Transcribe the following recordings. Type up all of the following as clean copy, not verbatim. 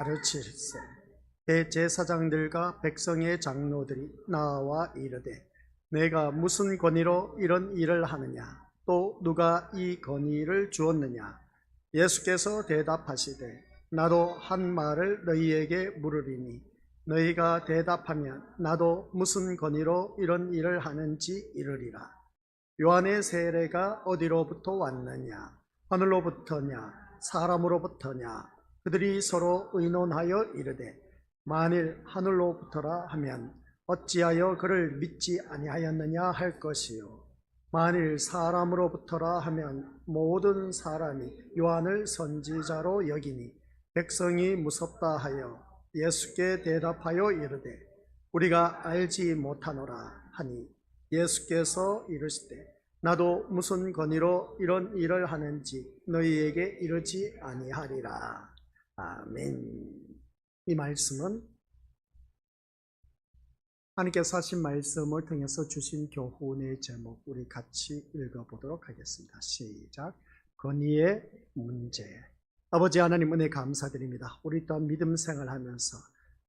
가르치시세. 대제사장들과 백성의 장로들이 나와 이르되 내가 무슨 권위로 이런 일을 하느냐, 또 누가 이 권위를 주었느냐. 예수께서 대답하시되 나도 한 말을 너희에게 물으리니 너희가 대답하면 나도 무슨 권위로 이런 일을 하는지 이르리라. 요한의 세례가 어디로부터 왔느냐, 하늘로부터냐 사람으로부터냐. 그들이 서로 의논하여 이르되 만일 하늘로부터라 하면 어찌하여 그를 믿지 아니하였느냐 할 것이요, 만일 사람으로부터라 하면 모든 사람이 요한을 선지자로 여기니 백성이 무섭다 하여 예수께 대답하여 이르되 우리가 알지 못하노라 하니, 예수께서 이르시되 나도 무슨 권위로 이런 일을 하는지 너희에게 이르지 아니하리라. 아멘. 이 말씀은 하나님께서 하신 말씀을 통해서 주신 교훈의 제목, 우리 같이 읽어보도록 하겠습니다. 시작. 권위의 문제. 아버지 하나님, 은혜 감사드립니다. 우리 또한 믿음 생활하면서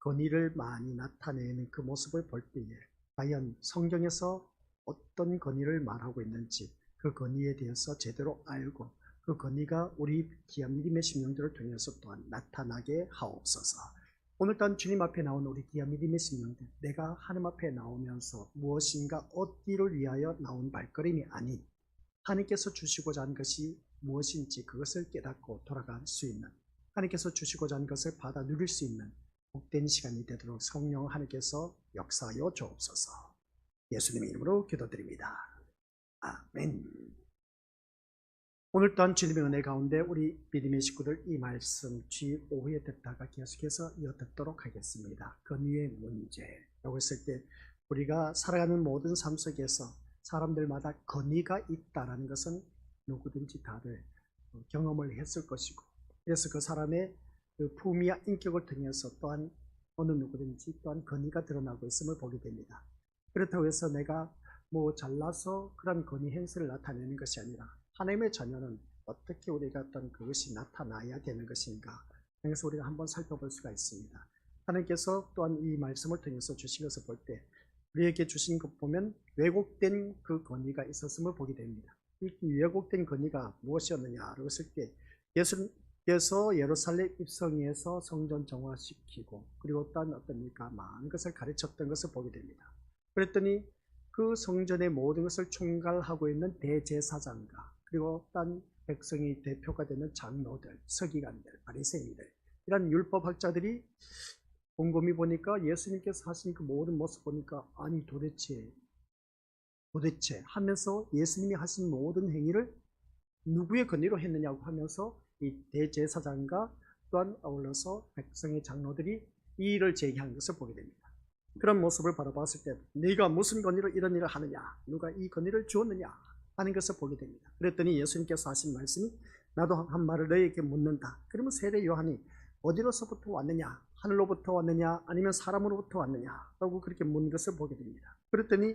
권위를 많이 나타내는 그 모습을 볼 때에 과연 성경에서 어떤 권위를 말하고 있는지 그 권위에 대해서 제대로 알고 그 권위가 우리 귀한 믿음의 심령들을 통해서 또한 나타나게 하옵소서. 오늘 또한 주님 앞에 나온 우리 귀한 믿음의 심령들, 내가 하나님 앞에 나오면서 무엇인가 얻기를 위하여 나온 발걸음이 아닌 하나님께서 주시고자 한 것이 무엇인지 그것을 깨닫고 돌아갈 수 있는, 하나님께서 주시고자 한 것을 받아 누릴 수 있는 복된 시간이 되도록 성령 하나님께서 역사하여 주옵소서. 예수님의 이름으로 기도드립니다. 아멘. 오늘 또한 주님의 은혜 가운데 우리 믿음의 식구들 이 말씀 주의 오후에 듣다가 계속해서 이어듣도록 하겠습니다. 권위의 문제라고 했을 때 우리가 살아가는 모든 삶 속에서 사람들마다 권위가 있다는 것은 누구든지 다들 경험을 했을 것이고, 그래서 그 사람의 그 품위와 인격을 통해서 또한 어느 누구든지 또한 권위가 드러나고 있음을 보게 됩니다. 그렇다고 해서 내가 잘나서 그런 권위 행세를 나타내는 것이 아니라 하나님의 자녀는 어떻게 우리가 어떤 그것이 나타나야 되는 것인가, 그래서 우리가 한번 살펴볼 수가 있습니다. 하나님께서 또한 이 말씀을 통해서 주신 것을 볼 때 우리에게 주신 것 보면 왜곡된 그 권위가 있었음을 보게 됩니다. 이 왜곡된 권위가 무엇이었느냐라고 했을 때 예수께서 예루살렘 입성에서 성전 정화시키고 그리고 또한 어떻습니까? 많은 것을 가르쳤던 것을 보게 됩니다. 그랬더니 그 성전의 모든 것을 총괄하고 있는 대제사장과 그리고 딴 백성의 대표가 되는 장로들, 서기관들, 바리새인들, 이런 율법학자들이 곰곰이 보니까 예수님께서 하신 그 모든 모습 보니까 아니 도대체 하면서 예수님이 하신 모든 행위를 누구의 권위로 했느냐고 하면서 이 대제사장과 또한 어울러서 백성의 장로들이 이 일을 제기한 것을 보게 됩니다. 그런 모습을 바라봤을 때 네가 무슨 권위로 이런 일을 하느냐, 누가 이 권위를 주었느냐 하는 것을 보게 됩니다. 그랬더니 예수님께서 하신 말씀이 나도 한 말을 너희에게 묻는다. 그러면 세례 요한이 어디로서부터 왔느냐, 하늘로부터 왔느냐 아니면 사람으로부터 왔느냐 라고 그렇게 묻는 것을 보게 됩니다. 그랬더니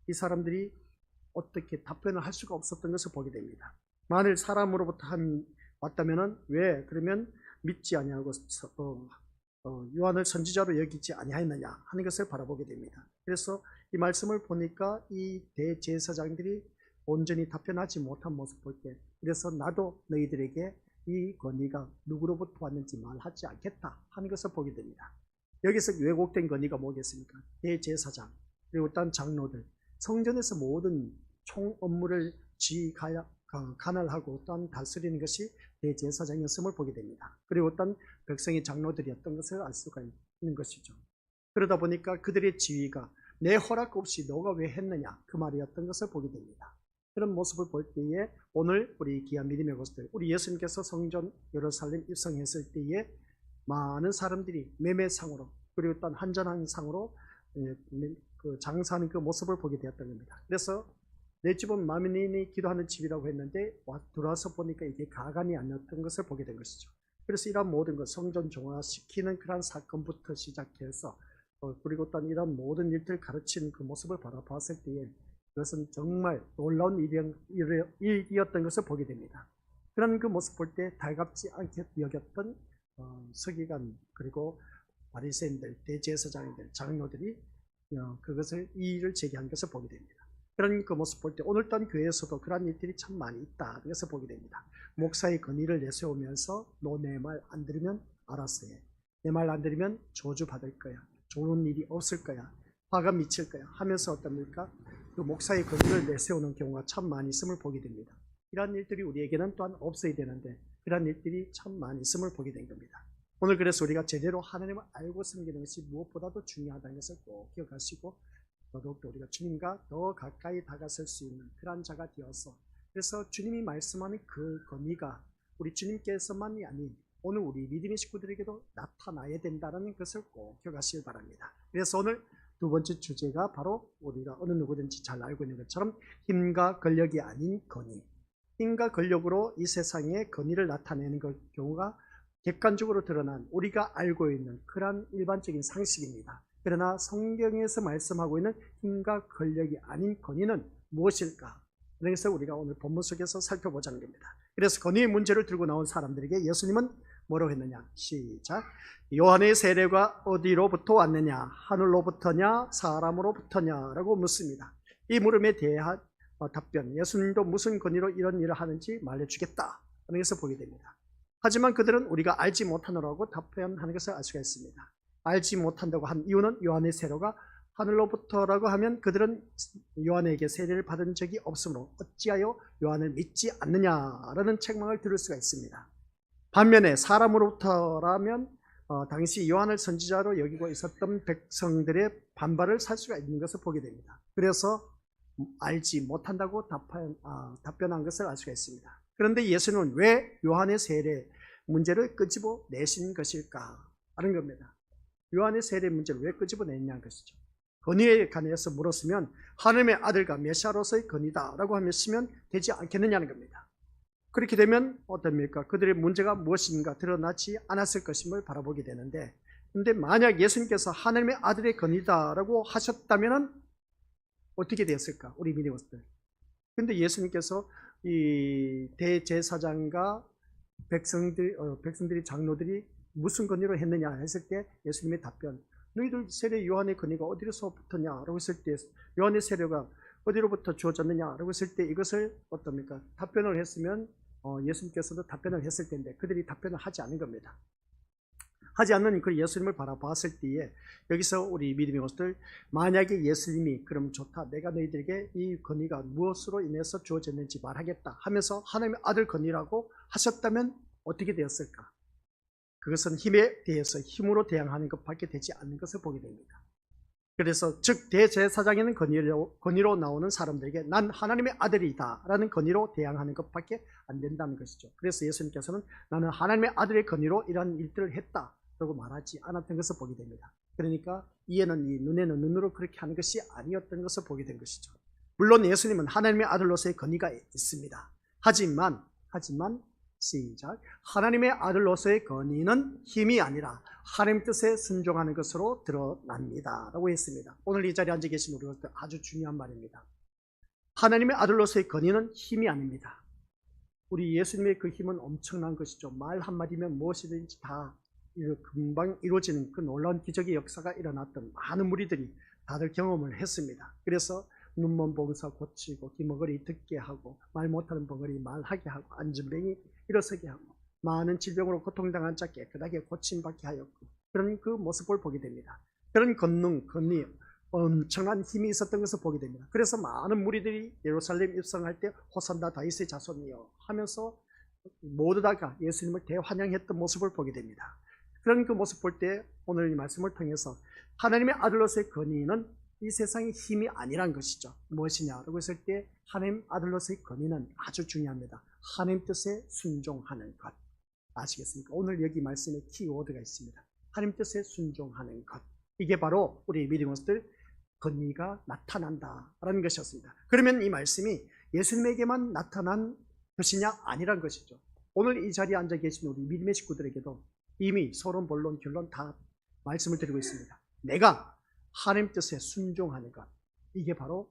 이 사람들이 어떻게 답변을 할 수가 없었던 것을 보게 됩니다. 만일 사람으로부터 왔다면 왜 그러면 믿지 아니하고 요한을 선지자로 여기지 아니하였느냐 하는 것을 바라보게 됩니다. 그래서 이 말씀을 보니까 이 대제사장들이 온전히 답변하지 못한 모습 볼 때, 그래서 나도 너희들에게 이 권위가 누구로부터 왔는지 말하지 않겠다 하는 것을 보게 됩니다. 여기서 왜곡된 권위가 뭐겠습니까? 대제사장 그리고 딴 장로들, 성전에서 모든 총 업무를 관할하고 또한 다스리는 것이 대제사장이었음을 보게 됩니다. 그리고 어떤 백성의 장로들이었던 것을 알 수가 있는 것이죠. 그러다 보니까 그들의 지위가 내 허락 없이 너가 왜 했느냐 그 말이었던 것을 보게 됩니다. 그런 모습을 볼 때에 오늘 우리 귀한 믿음의 것들, 우리 예수님께서 성전 예루살렘 입성했을 때에 많은 사람들이 매매상으로 그리고 어떤 한전한 상으로 그 장사하는 그 모습을 보게 되었던 겁니다. 그래서 내 집은 만민이 기도하는 집이라고 했는데 들어와서 보니까 이게 가관이 아니었던 것을 보게 된 것이죠. 그래서 이런 모든 것, 성전 정화시키는 그런 사건부터 시작해서 그리고 또 이런 모든 일들을 가르치는 그 모습을 바라봤을 때에 그것은 정말 놀라운 일이었던 것을 보게 됩니다. 그런 그 모습 볼 때 달갑지 않게 여겼던 서기관 그리고 바리새인들, 대제사장들, 장로들이 그것을 이의를 제기한 것을 보게 됩니다. 그런 그 모습 볼 때 오늘 또한 교회에서도 그런 일들이 참 많이 있다. 그래서 보게 됩니다. 목사의 건의를 내세우면서 너 내 말 안 들으면 알아서 해. 내 말 안 들으면 저주받을 거야. 좋은 일이 없을 거야. 화가 미칠 거야. 하면서 어떻습니까? 그 목사의 건의를 내세우는 경우가 참 많이 있음을 보게 됩니다. 이런 일들이 우리에게는 또한 없어야 되는데 이런 일들이 참 많이 있음을 보게 된 겁니다. 오늘 그래서 우리가 제대로 하나님을 알고 섬기는 것이 무엇보다도 중요하다는 것을 꼭 기억하시고 더더욱더 우리가 주님과 더 가까이 다가설 수 있는 그런 자가 되어서 그래서 주님이 말씀하는 그 건의가 우리 주님께서만이 아닌 오늘 우리 믿음의 식구들에게도 나타나야 된다는 것을 꼭 기억하시길 바랍니다. 그래서 오늘 두 번째 주제가 바로 우리가 어느 누구든지 잘 알고 있는 것처럼 힘과 권력이 아닌 건의. 힘과 권력으로 이 세상에 건의를 나타내는 경우가 객관적으로 드러난 우리가 알고 있는 그러한 일반적인 상식입니다. 그러나 성경에서 말씀하고 있는 힘과 권력이 아닌 건의는 무엇일까? 그래서 우리가 오늘 본문 속에서 살펴보자는 겁니다. 그래서 건의의 문제를 들고 나온 사람들에게 예수님은 뭐라고 했느냐? 시작. 요한의 세례가 어디로부터 왔느냐? 하늘로부터냐? 사람으로부터냐? 라고 묻습니다. 이 물음에 대한 답변, 예수님도 무슨 권위로 이런 일을 하는지 말해주겠다 하는 것을 보게 됩니다. 하지만 그들은 우리가 알지 못하노라고 답변하는 것을 알 수가 있습니다. 알지 못한다고 한 이유는 요한의 세례가 하늘로부터라고 하면 그들은 요한에게 세례를 받은 적이 없으므로 어찌하여 요한을 믿지 않느냐라는 책망을 들을 수가 있습니다. 반면에 사람으로부터라면 당시 요한을 선지자로 여기고 있었던 백성들의 반발을 살 수가 있는 것을 보게 됩니다. 그래서 알지 못한다고 답변한 것을 알 수가 있습니다. 그런데 예수님은 왜 요한의 세례 문제를 끄집어내신 것일까 하는 겁니다. 요한의 세례 문제를 왜 끄집어냈냐는 것이죠. 건의에 관해서 물었으면 하나님의 아들과 메시아로서의 건의다라고 하면 되지 않겠느냐는 겁니다. 그렇게 되면 어떻습니까? 그들의 문제가 무엇인가 드러나지 않았을 것임을 바라보게 되는데, 그런데 만약 예수님께서 하나님의 아들의 건의다라고 하셨다면 어떻게 되었을까? 우리 믿음들. 그런데 예수님께서 이 대제사장과 백성들이 장로들이 무슨 건의로 했느냐 했을 때 예수님의 답변, 너희들 세례 요한의 건의가 어디로서부터냐라고 했을 때 요한의 세례가 어디로부터 주어졌느냐라고 했을 때 이것을 어떻습니까? 답변을 했으면 예수님께서도 답변을 했을 텐데 그들이 답변을 하지 않은 겁니다. 하지 않는 그 예수님을 바라봤을 때에 여기서 우리 믿음의 것들, 만약에 예수님이 그럼 좋다, 내가 너희들에게 이 건의가 무엇으로 인해서 주어졌는지 말하겠다 하면서 하나님의 아들 건의라고 하셨다면 어떻게 되었을까? 그것은 힘에 대해서 힘으로 대항하는 것밖에 되지 않는 것을 보게 됩니다. 그래서 즉 대제사장에는 건의로 나오는 사람들에게 난 하나님의 아들이다 라는 건의로 대항하는 것밖에 안 된다는 것이죠. 그래서 예수님께서는 나는 하나님의 아들의 건의로 이러한 일들을 했다 라고 말하지 않았던 것을 보게 됩니다. 그러니까 이에는 이, 눈에는 눈으로 그렇게 하는 것이 아니었던 것을 보게 된 것이죠. 물론 예수님은 하나님의 아들로서의 건의가 있습니다. 하지만 시작. 하나님의 아들로서의 건의는 힘이 아니라 하나님 뜻에 순종하는 것으로 드러납니다 라고 했습니다. 오늘 이 자리에 앉아 계신 우리로서 아주 중요한 말입니다. 하나님의 아들로서의 건의는 힘이 아닙니다. 우리 예수님의 그 힘은 엄청난 것이죠. 말 한마디면 무엇이든지 다 금방 이루어지는 그 놀라운 기적의 역사가 일어났던 많은 무리들이 다들 경험을 했습니다. 그래서 눈먼 봉사 고치고 귀머거리 듣게 하고 말 못하는 벙어리 말하게 하고 앉은뱅이 일어서게 하고 많은 질병으로 고통당한 자 깨끗하게 고침받게 하였고 그런 그 모습을 보게 됩니다. 그런 건의, 엄청난 힘이 있었던 것을 보게 됩니다. 그래서 많은 무리들이 예루살렘 입성할 때 호산나 다윗의 자손이여 하면서 모두 다가 예수님을 대환영했던 모습을 보게 됩니다. 그런 그 모습 볼 때 오늘 이 말씀을 통해서 하나님의 아들로서의 건의는 이 세상의 힘이 아니란 것이죠. 무엇이냐라고 했을 때 하나님 아들로서의 건의는 아주 중요합니다. 하나님 뜻에 순종하는 것. 아시겠습니까? 오늘 여기 말씀에 키워드가 있습니다. 하나님 뜻에 순종하는 것. 이게 바로 우리 믿음으로들 건의가 나타난다라는 것이었습니다. 그러면 이 말씀이 예수님에게만 나타난 것이냐? 아니란 것이죠. 오늘 이 자리에 앉아 계신 우리 믿음의 식구들에게도 이미 서론, 본론, 결론 다 말씀을 드리고 있습니다. 내가 하나님 뜻에 순종하는 것, 이게 바로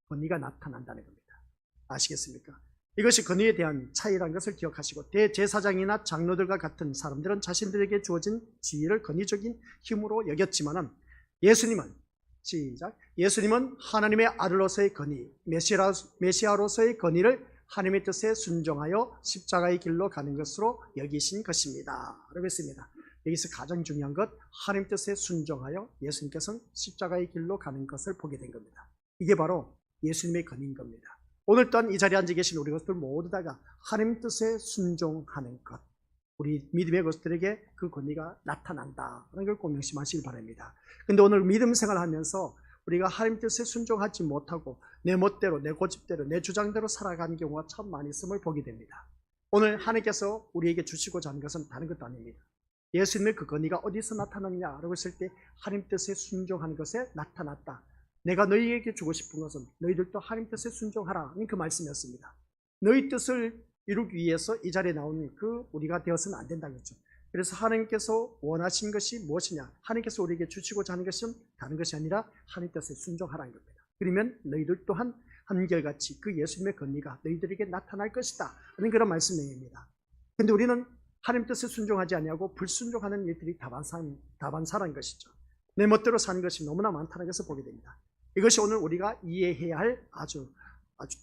건의가 나타난다는 겁니다. 아시겠습니까? 이것이 권위에 대한 차이라는 것을 기억하시고, 대제사장이나 장로들과 같은 사람들은 자신들에게 주어진 지위를 권위적인 힘으로 여겼지만은 예수님은, 시작, 예수님은 하나님의 아들로서의 권위, 메시아로서의 권위를 하나님의 뜻에 순종하여 십자가의 길로 가는 것으로 여기신 것입니다. 라고 했습니다. 여기서 가장 중요한 것, 하나님 뜻에 순종하여 예수님께서는 십자가의 길로 가는 것을 보게 된 겁니다. 이게 바로 예수님의 권위인 겁니다. 오늘 또한 이 자리에 앉아 계신 우리 것들 모두 다가 하나님 뜻에 순종하는 것, 우리 믿음의 것들에게 그 권위가 나타난다는 걸 꼭 명심하시기 바랍니다. 근데 오늘 믿음 생활하면서 우리가 하나님 뜻에 순종하지 못하고 내 멋대로, 내 고집대로, 내 주장대로 살아가는 경우가 참 많이 있음을 보게 됩니다. 오늘 하나님께서 우리에게 주시고자 하는 것은 다른 것도 아닙니다. 예수님의 그 권위가 어디서 나타났냐라고 했을 때 하나님 뜻에 순종하는 것에 나타났다. 내가 너희에게 주고 싶은 것은 너희들도 하나님 뜻에 순종하라는 그 말씀이었습니다. 너희 뜻을 이루기 위해서 이 자리에 나온 그 우리가 되어서는 안 된다는 거죠. 그래서 하나님께서 원하신 것이 무엇이냐, 하나님께서 우리에게 주시고자 하는 것은 다른 것이 아니라 하나님 뜻에 순종하라는 겁니다. 그러면 너희들 또한 한결같이 그 예수님의 권위가 너희들에게 나타날 것이다 하는 그런 말씀 내용입니다. 그런데 우리는 하나님 뜻에 순종하지 아니하고 불순종하는 일들이 다반사라는 것이죠. 내 멋대로 사는 것이 너무나 많다는 것을 보게 됩니다. 이것이 오늘 우리가 이해해야 할 아주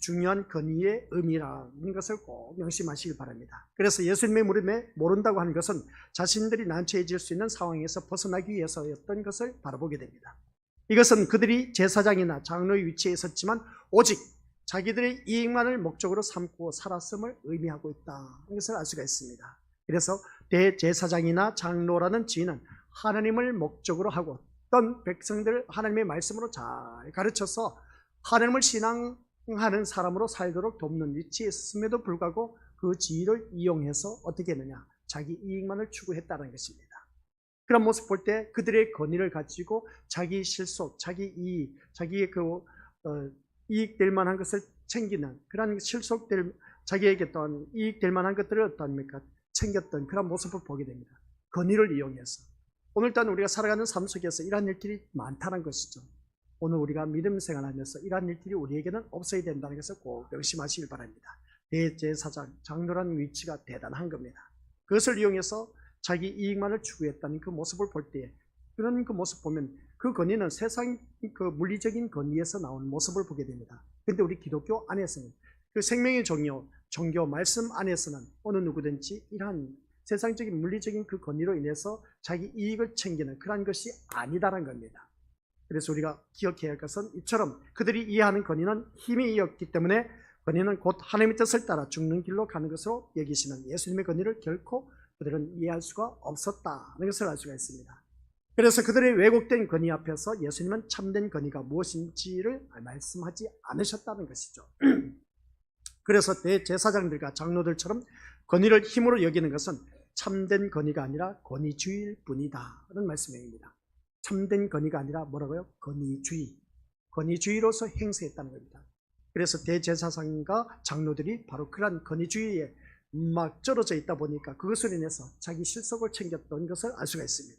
중요한 권위의 의미라는 것을 꼭 명심하시길 바랍니다. 그래서 예수님의 물음에 모른다고 하는 것은 자신들이 난처해질 수 있는 상황에서 벗어나기 위해서였던 것을 바라보게 됩니다. 이것은 그들이 제사장이나 장로의 위치에 있었지만 오직 자기들의 이익만을 목적으로 삼고 살았음을 의미하고 있다는 것을 알 수가 있습니다. 그래서 대제사장이나 장로라는 지위는 하나님을 목적으로 하고 어떤 백성들을 하나님의 말씀으로 잘 가르쳐서 하나님을 신앙하는 사람으로 살도록 돕는 위치에 있음에도 불구하고 그 지위를 이용해서 어떻게 했느냐, 자기 이익만을 추구했다는 것입니다. 그런 모습 볼 때 그들의 권위를 가지고 자기 실속, 자기 이익, 자기의 이익될 만한 것을 챙기는 그런 실속될, 자기에게 또한 이익될 만한 것들을 어떠합니까? 챙겼던 그런 모습을 보게 됩니다. 권위를 이용해서. 오늘 또한 우리가 살아가는 삶 속에서 이러한 일들이 많다는 것이죠. 오늘 우리가 믿음 생활하면서 이러한 일들이 우리에게는 없어야 된다는 것을 꼭 명심하시길 바랍니다. 대제사장, 장로라는 위치가 대단한 겁니다. 그것을 이용해서 자기 이익만을 추구했다는 그 모습을 볼 때에, 그런 그 모습 보면 그 권위는 세상 그 물리적인 권위에서 나오는 모습을 보게 됩니다. 그런데 우리 기독교 안에서는 그 생명의 종교 말씀 안에서는 어느 누구든지 이러한 세상적인 물리적인 그 권위로 인해서 자기 이익을 챙기는 그런 것이 아니다라는 겁니다. 그래서 우리가 기억해야 할 것은 이처럼 그들이 이해하는 권위는 힘이 이었기 때문에 권위는 곧 하나님의 뜻을 따라 죽는 길로 가는 것으로 여기시는 예수님의 권위를 결코 그들은 이해할 수가 없었다는 것을 알 수가 있습니다. 그래서 그들의 왜곡된 권위 앞에서 예수님은 참된 권위가 무엇인지를 말씀하지 않으셨다는 것이죠. 그래서 대제사장들과 장로들처럼 권위를 힘으로 여기는 것은 참된 권위가 아니라 권위주의일 뿐이다 라는 말씀입니다. 참된 권위가 아니라 뭐라고요? 권위주의로서 행세했다는 겁니다. 그래서 대제사장과 장로들이 바로 그러한 권위주의에 막 쩔어져 있다 보니까 그것을 인해서 자기 실속을 챙겼던 것을 알 수가 있습니다.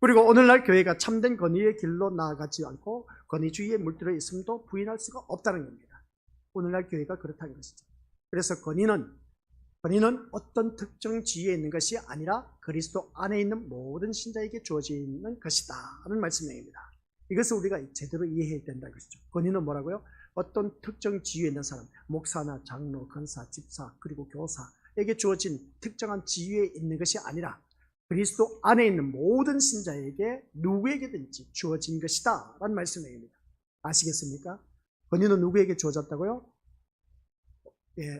그리고 오늘날 교회가 참된 권위의 길로 나아가지 않고 권위주의에 물들어 있음도 부인할 수가 없다는 겁니다. 오늘날 교회가 그렇다는 것이죠. 그래서 권위는 어떤 특정 지위에 있는 것이 아니라 그리스도 안에 있는 모든 신자에게 주어지는 것이다 하는 말씀입니다. 이것을 우리가 제대로 이해해야 된다는 것이죠. 권위는 뭐라고요? 어떤 특정 지위에 있는 사람, 목사나 장로, 권사, 집사, 그리고 교사에게 주어진 특정한 지위에 있는 것이 아니라 그리스도 안에 있는 모든 신자에게 누구에게든지 주어진 것이다 라는 말씀입니다. 아시겠습니까? 권위는 누구에게 주어졌다고요?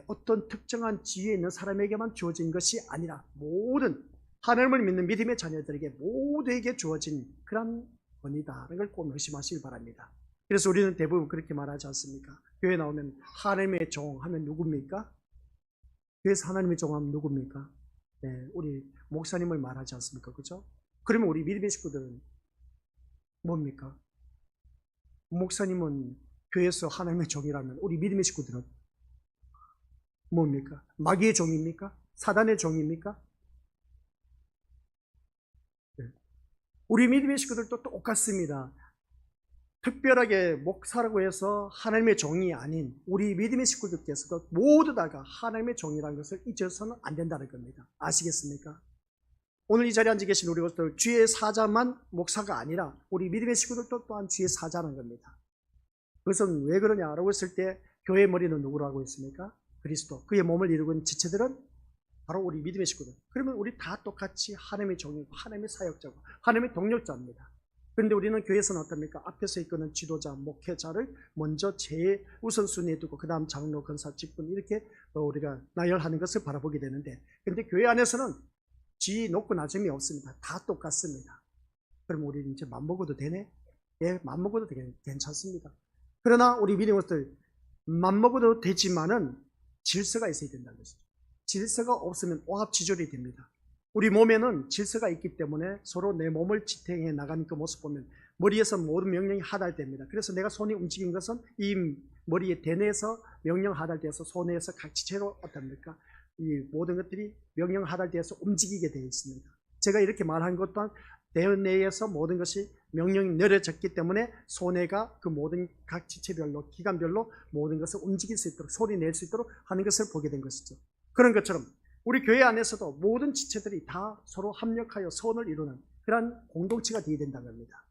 어떤 특정한 지위에 있는 사람에게만 주어진 것이 아니라 모든 하나님을 믿는 믿음의 자녀들에게 모두에게 주어진 그런 권위다라는 걸 꼭 명심하시길 바랍니다. 그래서 우리는 대부분 그렇게 말하지 않습니까? 교회 나오면 하나님의 종 하면 누굽니까? 교회에서 하나님의 종 하면 누굽니까? 우리 목사님을 말하지 않습니까? 그렇죠? 그러면 우리 믿음의 식구들은 뭡니까? 목사님은 교회에서 하나님의 종이라면 우리 믿음의 식구들은 뭡니까? 마귀의 종입니까? 사단의 종입니까? 우리 믿음의 식구들도 똑같습니다. 특별하게 목사라고 해서 하나님의 종이 아닌 우리 믿음의 식구들께서도 모두 다가 하나님의 종이라는 것을 잊어서는 안 된다는 겁니다. 아시겠습니까? 오늘 이 자리에 앉아 계신 우리 것들 주의 사자만 목사가 아니라 우리 믿음의 식구들도 또한 주의 사자라는 겁니다. 그것은 왜 그러냐라고 했을 때 교회의 머리는 누구라고 했습니까? 그리스도. 그의 몸을 이루고 있는 지체들은 바로 우리 믿음의 식구들. 그러면 우리 다 똑같이 하나님의 종이고 하나님의 사역자고 하나님의 동력자입니다. 그런데 우리는 교회에서는 어떻습니까? 앞에서 이끄는 지도자, 목회자를 먼저 제일 우선순위에 두고 그 다음 장로, 권사, 직분 이렇게 우리가 나열하는 것을 바라보게 되는데, 그런데 교회 안에서는 지 높고 낮음이 없습니다. 다 똑같습니다. 그럼 우리는 이제 맘먹어도 되네? 예, 맘먹어도 괜찮습니다. 그러나 우리 믿음들 맘먹어도 되지만은 질서가 있어야 된다는 것이죠. 질서가 없으면 오합지졸이 됩니다. 우리 몸에는 질서가 있기 때문에 서로 내 몸을 지탱해 나가는 그 모습 보면 머리에서 모든 명령이 하달됩니다. 그래서 내가 손이 움직인 것은 이 머리의 대뇌에서 명령 하달돼서 손에서 각 지체로 어떻습니까? 이 모든 것들이 명령 하달돼서 움직이게 되어 있습니다. 제가 이렇게 말한 것 또한 대뇌에서 모든 것이 명령이 내려졌기 때문에 손해가 그 모든 각 지체별로 기관별로 모든 것을 움직일 수 있도록 소리 낼 수 있도록 하는 것을 보게 된 것이죠. 그런 것처럼 우리 교회 안에서도 모든 지체들이 다 서로 합력하여 선을 이루는 그러한 공동체가 되어야 된다는 겁니다.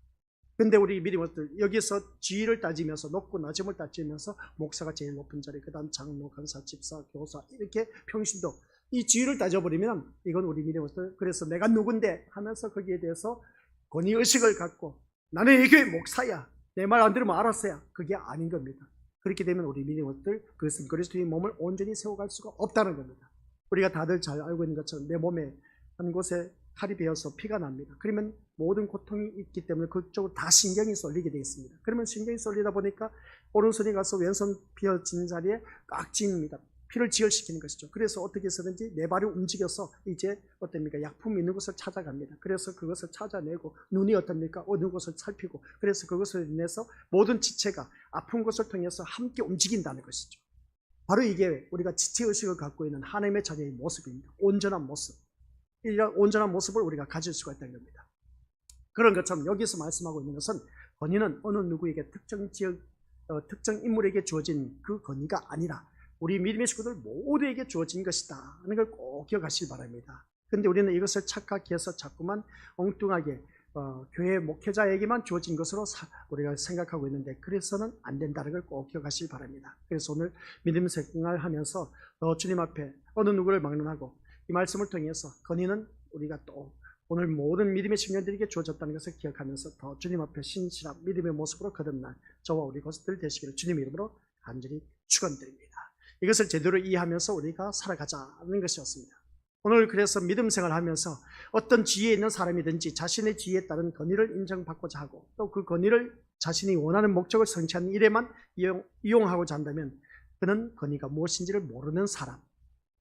그런데 우리 믿음들 여기서 지위를 따지면서 높고 낮음을 따지면서 목사가 제일 높은 자리, 그 다음 장로, 권사, 집사, 교사 이렇게 평신도 이 지위를 따져버리면 이건 우리 믿음들 그래서 내가 누군데 하면서 거기에 대해서 권위의식을 갖고 나는 이 교회 목사야, 내 말 안 들으면 알았어야, 그게 아닌 겁니다. 그렇게 되면 우리 믿음들 그것은 그리스도의 몸을 온전히 세워갈 수가 없다는 겁니다. 우리가 다들 잘 알고 있는 것처럼 내 몸에 한 곳에 칼이 베어서 피가 납니다. 그러면 모든 고통이 있기 때문에 그쪽으로 다 신경이 쏠리게 되어 있습니다. 그러면 신경이 쏠리다 보니까 오른손이 가서 왼손 비어진 자리에 꽉 쥐입니다. 피를 지혈시키는 것이죠. 그래서 어떻게 해서든지 내 발이 움직여서 이제 어떻습니까? 약품이 있는 곳을 찾아갑니다. 그래서 그것을 찾아내고 눈이 어떻습니까? 어느 곳을 살피고 그래서 그것을 인해서 모든 지체가 아픈 곳을 통해서 함께 움직인다는 것이죠. 바로 이게 우리가 지체의식을 갖고 있는 하나님의 자녀의 모습입니다. 온전한 모습. 이런 온전한 모습을 우리가 가질 수가 있다는 겁니다. 그런 것처럼 여기서 말씀하고 있는 것은 권위는 어느 누구에게 특정 지역, 특정 인물에게 주어진 그 권위가 아니라 우리 믿음의 식구들 모두에게 주어진 것이다 하는 걸 꼭 기억하시기 바랍니다. 그런데 우리는 이것을 착각해서 자꾸만 엉뚱하게 교회 목회자에게만 주어진 것으로 우리가 생각하고 있는데 그래서는 안 된다는 걸 꼭 기억하시기 바랍니다. 그래서 오늘 믿음 생활하면서 주님 앞에 어느 누구를 막론하고 이 말씀을 통해서 권위는 우리가 또 오늘 모든 믿음의 청년들에게 주어졌다는 것을 기억하면서 더 주님 앞에 신실한 믿음의 모습으로 거듭난 저와 우리 것들 되시기를 주님 이름으로 간절히 축원드립니다. 이것을 제대로 이해하면서 우리가 살아가자는 것이었습니다. 오늘 그래서 믿음 생활하면서 어떤 지위에 있는 사람이든지 자신의 지위에 따른 권위를 인정받고자 하고 또 그 권위를 자신이 원하는 목적을 성취하는 일에만 이용하고자 한다면 그는 권위가 무엇인지를 모르는 사람,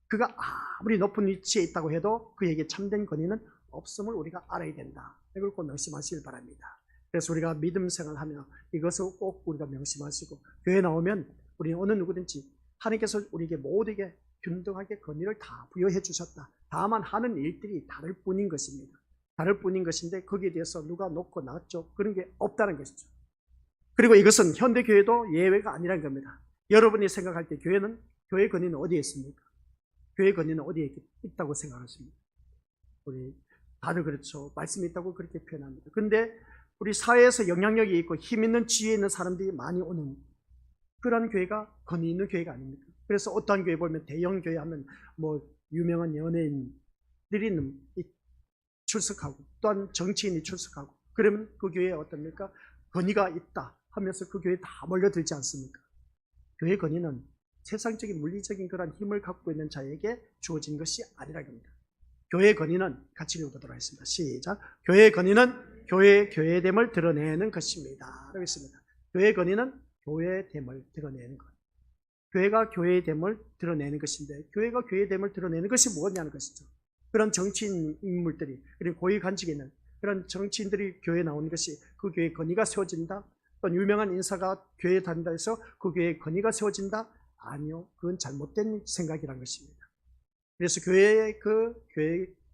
그가 아무리 높은 위치에 있다고 해도 그에게 참된 권위는 없음을 우리가 알아야 된다. 이걸 꼭 명심하시길 바랍니다. 그래서 우리가 믿음 생활하며 이것을 꼭 우리가 명심하시고 교회 나오면 우리는 어느 누구든지 하나님께서 우리에게 모두에게 균등하게 권위를 다 부여해 주셨다. 다만 하는 일들이 다를 뿐인 것입니다. 다를 뿐인 것인데 거기에 대해서 누가 높고 낮죠? 그런 게 없다는 것이죠. 그리고 이것은 현대교회도 예외가 아니라는 겁니다. 여러분이 생각할 때 교회 권위는 어디에 있습니까? 교회 권위는 어디에 있다고 생각하십니까? 우리 다들 그렇죠. 말씀이 있다고 그렇게 표현합니다. 그런데 우리 사회에서 영향력이 있고 힘 있는 지위에 있는 사람들이 많이 오는 그런 교회가 권위 있는 교회가 아닙니까? 그래서 어떠한 교회 보면 대형 교회 하면 뭐 유명한 연예인들이 출석하고 또한 정치인이 출석하고 그러면 그 교회에 어떻습니까? 권위가 있다 하면서 그 교회에 다 몰려들지 않습니까? 교회 권위는 세상적인 물리적인 그런 힘을 갖고 있는 자에게 주어진 것이 아니라는 겁니다. 교회의 권위는 같이 읽어보도록 하겠습니다. 시작. 교회의 권위는 교회됨을 드러내는 것입니다. 라고 했습니다. 교회의 권위는 교회됨을 드러내는 것. 교회가 교회됨을 드러내는 것인데 교회가 교회됨을 드러내는 것이 뭐냐는 것이죠. 그런 정치인 인물들이 그리고 고위 관직에 있는 그런 정치인들이 교회에 나오는 것이 그 교회의 권위가 세워진다. 또 유명한 인사가 교회에 다닌다 해서 그 교회의 권위가 세워진다. 아니요. 그건 잘못된 생각이란 것입니다. 그래서 교회의